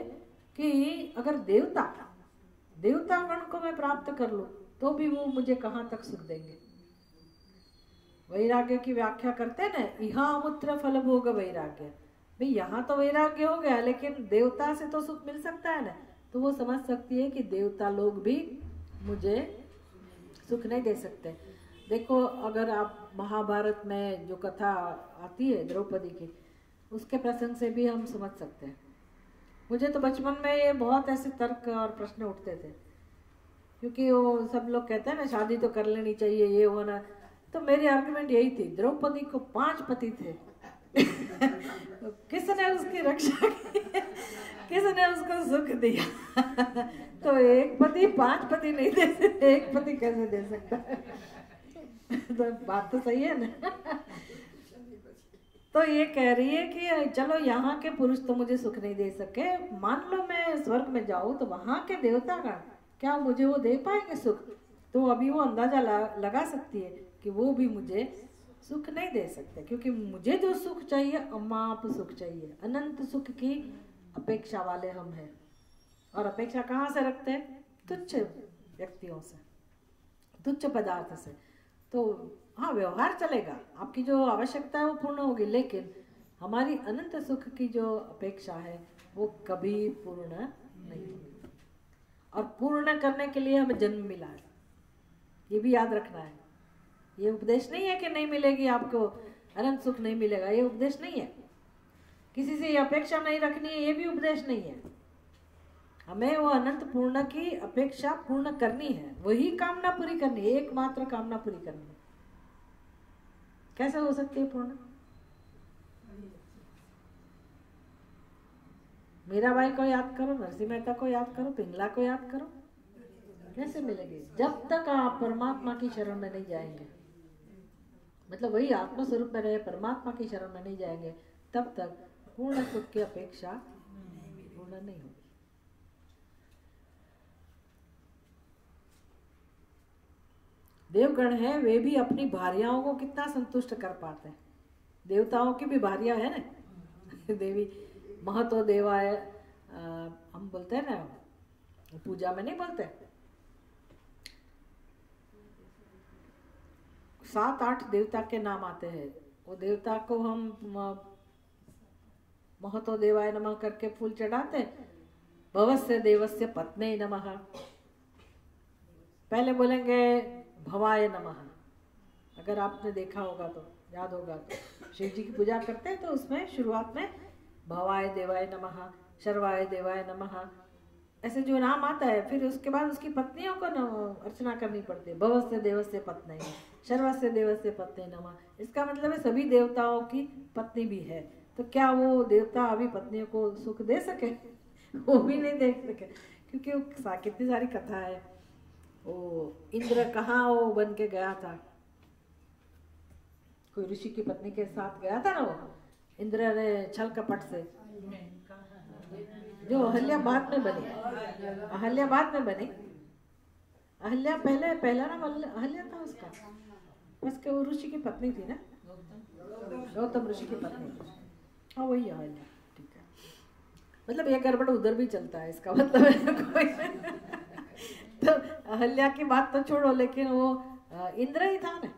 कि अगर देवतागण को मैं प्राप्त कर लूं तो भी वो मुझे कहाँ तक सुख देंगे। वैराग्य की व्याख्या करते हैं ना, इहामुत्र फल भोग वैराग्य। भाई यहाँ तो वैराग्य हो गया, लेकिन देवता से तो सुख मिल सकता है ना। तो वो समझ सकती है कि देवता लोग भी मुझे सुख नहीं दे सकते। देखो, अगर आप महाभारत में जो कथा आती है द्रौपदी की, उसके प्रसंग से भी हम समझ सकते हैं। मुझे तो बचपन में ये बहुत ऐसे तर्क और प्रश्न उठते थे, क्योंकि वो सब लोग कहते हैं ना शादी तो कर लेनी चाहिए, ये होना। तो मेरी आर्गुमेंट यही थी, द्रौपदी को 5 पति थे किसने उसकी रक्षा की, किसने उसको सुख दिया तो एक पति 5 पति नहीं दे सकते, एक पति कैसे दे सकता है तो बात तो सही है ना तो ये कह रही है कि चलो यहाँ के पुरुष तो मुझे सुख नहीं दे सके, मान लो मैं स्वर्ग में जाऊं तो वहां के देवतागण क्या मुझे वो दे पाएंगे सुख। तो अभी वो अंदाजा लगा सकती है कि वो भी मुझे सुख नहीं दे सकते, क्योंकि मुझे जो सुख चाहिए अमाप सुख चाहिए, अनंत सुख की अपेक्षा वाले हम हैं। और अपेक्षा कहाँ से रखते हैं? तुच्छ व्यक्तियों से, तुच्छ पदार्थ से। तो हाँ, व्यवहार चलेगा, आपकी जो आवश्यकता है वो पूर्ण होगी, लेकिन हमारी अनंत सुख की जो अपेक्षा है वो कभी पूर्ण नहीं होगी। और पूर्ण करने के लिए हमें जन्म मिला है, ये भी याद रखना है। ये उपदेश नहीं है कि नहीं मिलेगी आपको, अनंत सुख नहीं मिलेगा, ये उपदेश नहीं है। किसी से ये अपेक्षा नहीं रखनी है, ये भी उपदेश नहीं है। हमें वो अनंत पूर्ण की अपेक्षा पूर्ण करनी है, वही कामना पूरी करनी है, एकमात्र कामना पूरी करनी है। कैसे हो सकती है पूर्ण? मीराबाई को याद करो, नरसिंह मेहता को याद करो, पिंगला को याद करो, कैसे मिलेगी? जब तक आप परमात्मा की शरण में नहीं जाएंगे, मतलब वही आत्म स्वरूप में रहे, परमात्मा की शरण में नहीं जाएंगे, तब तक पूर्ण सुख की अपेक्षा पूर्ण नहीं होगी। देवगण है, वे भी अपनी भार्याओं को कितना संतुष्ट कर पाते हैं। देवताओं की भी भार्या है ना देवी महतो देवाय, हम बोलते हैं ना, पूजा में नहीं बोलते, 7-8 देवता के नाम आते हैं। वो देवता को हम महतो देवाय नमः करके फूल चढ़ाते। भवस्य देवस्य पत्नी नमः, पहले बोलेंगे भवाय नमः। अगर आपने देखा होगा तो याद होगा, तो शिव जी की पूजा करते हैं तो उसमें शुरुआत में भवाय देवाय नमः, शर्वाय देवाय नमः, ऐसे जो नाम आता है। फिर उसके बाद उसकी पत्नियों को अर्चना करनी पड़ती है, भवस्य देवस्य पत्नी, शर्वस्य देवस्य पत्नी नमः। इसका मतलब है सभी देवताओं की पत्नी भी है। तो क्या वो देवता अभी पत्नियों को सुख दे सके? वो भी नहीं दे सके, क्योंकि कितनी सारी कथा है। वो इंद्र कहाँ वो बन के गया था, कोई ऋषि की पत्नी के साथ गया था ना वो, इंद्र ने छल कपट से, जो अहल्या बाद में बनी, अहल्या बाद में बनी, अहल्या पहला नाम अहल्या था उसका, उसके वो ऋषि की पत्नी थी ना, गौतम ऋषि की पत्नी थी। हाँ वही अहल्या, ठीक है। मतलब ये गड़बड़ उधर भी चलता है, इसका मतलब है कोई तो अहल्या की बात तो छोड़ो, लेकिन वो इंद्र ही था ना,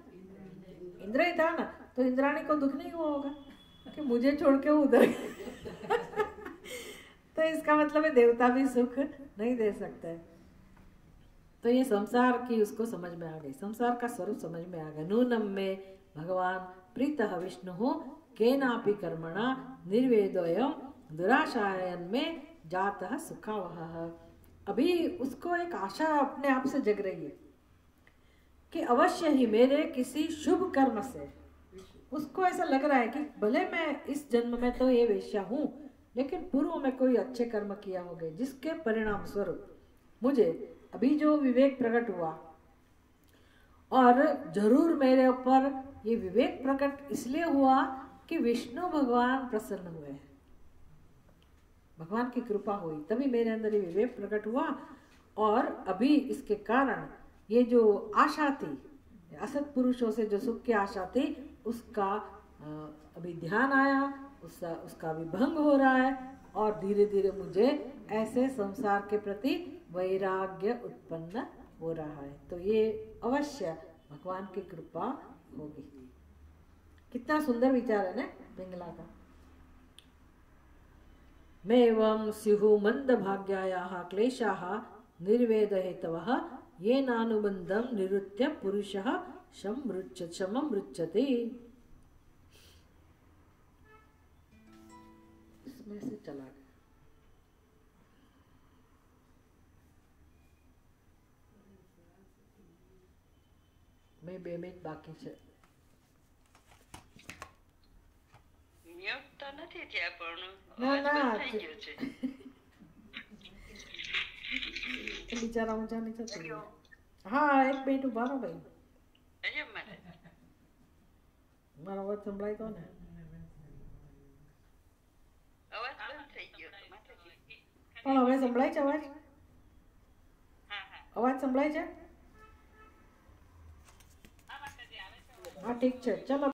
इंद्र ही था ना, तो इंद्राणी को दुख नहीं हुआ होगा कि मुझे छोड़ के वो उधर तो इसका मतलब है देवता भी सुख नहीं दे सकते। तो ये संसार की उसको समझ में आ गई, संसार का स्वरूप समझ में आ गया। नूनम में भगवान प्रीतः विष्णु केनापि कर्मणा निर्वेदोयम दुराशायन में जातः सुखावह। अभी उसको एक आशा अपने आप से जग रही है कि अवश्य ही मेरे किसी शुभ कर्म से, उसको ऐसा लग रहा है कि भले मैं इस जन्म में तो ये वेश्या हूं, लेकिन पूर्व में कोई अच्छे कर्म किया होगा, जिसके परिणाम स्वरूप मुझे अभी जो विवेक प्रकट हुआ, और जरूर मेरे ऊपर ये विवेक प्रकट इसलिए हुआ कि विष्णु भगवान प्रसन्न हुए हैं। भगवान की कृपा हुई, तभी मेरे अंदर ये विवेक प्रकट हुआ। और अभी इसके कारण ये जो आशा थी, असत पुरुषों से जो सुख की आशा थी, उसका अभी ध्यान आया, उसका भी भंग हो रहा है। और धीरे धीरे मुझे ऐसे संसार के प्रति वैराग्य उत्पन्न हो रहा है। तो ये अवश्य भगवान की कृपा होगी। कितना सुंदर विचार है ना पिंगला का। मेवं स्युः मंद भाग्यायाः क्लेशाः निर्वेद हेतवः ये नानुबंधं निरुत्य पुरुषः शमं मृच्छति। इसमें से चला गया। मैं 2 મિનિટ બાકી છે। મ્યુટ તો નથી થયા પણ ના અવાજ ના બંધ થઈ ગયો છે। બિચારા ઊંચા નહીં થતું। હા 1 મિનિટ ઉભા રહો ભાઈ। અરે મારે મારો અવાજ સંભળાય તો ને? અવાજ બંધ થઈ ગયો માતાજી। પણ હવે સંભળાય છે અવાજ? હા હા અવાજ સંભળાય છે? હા ઠીક છે, ચલો।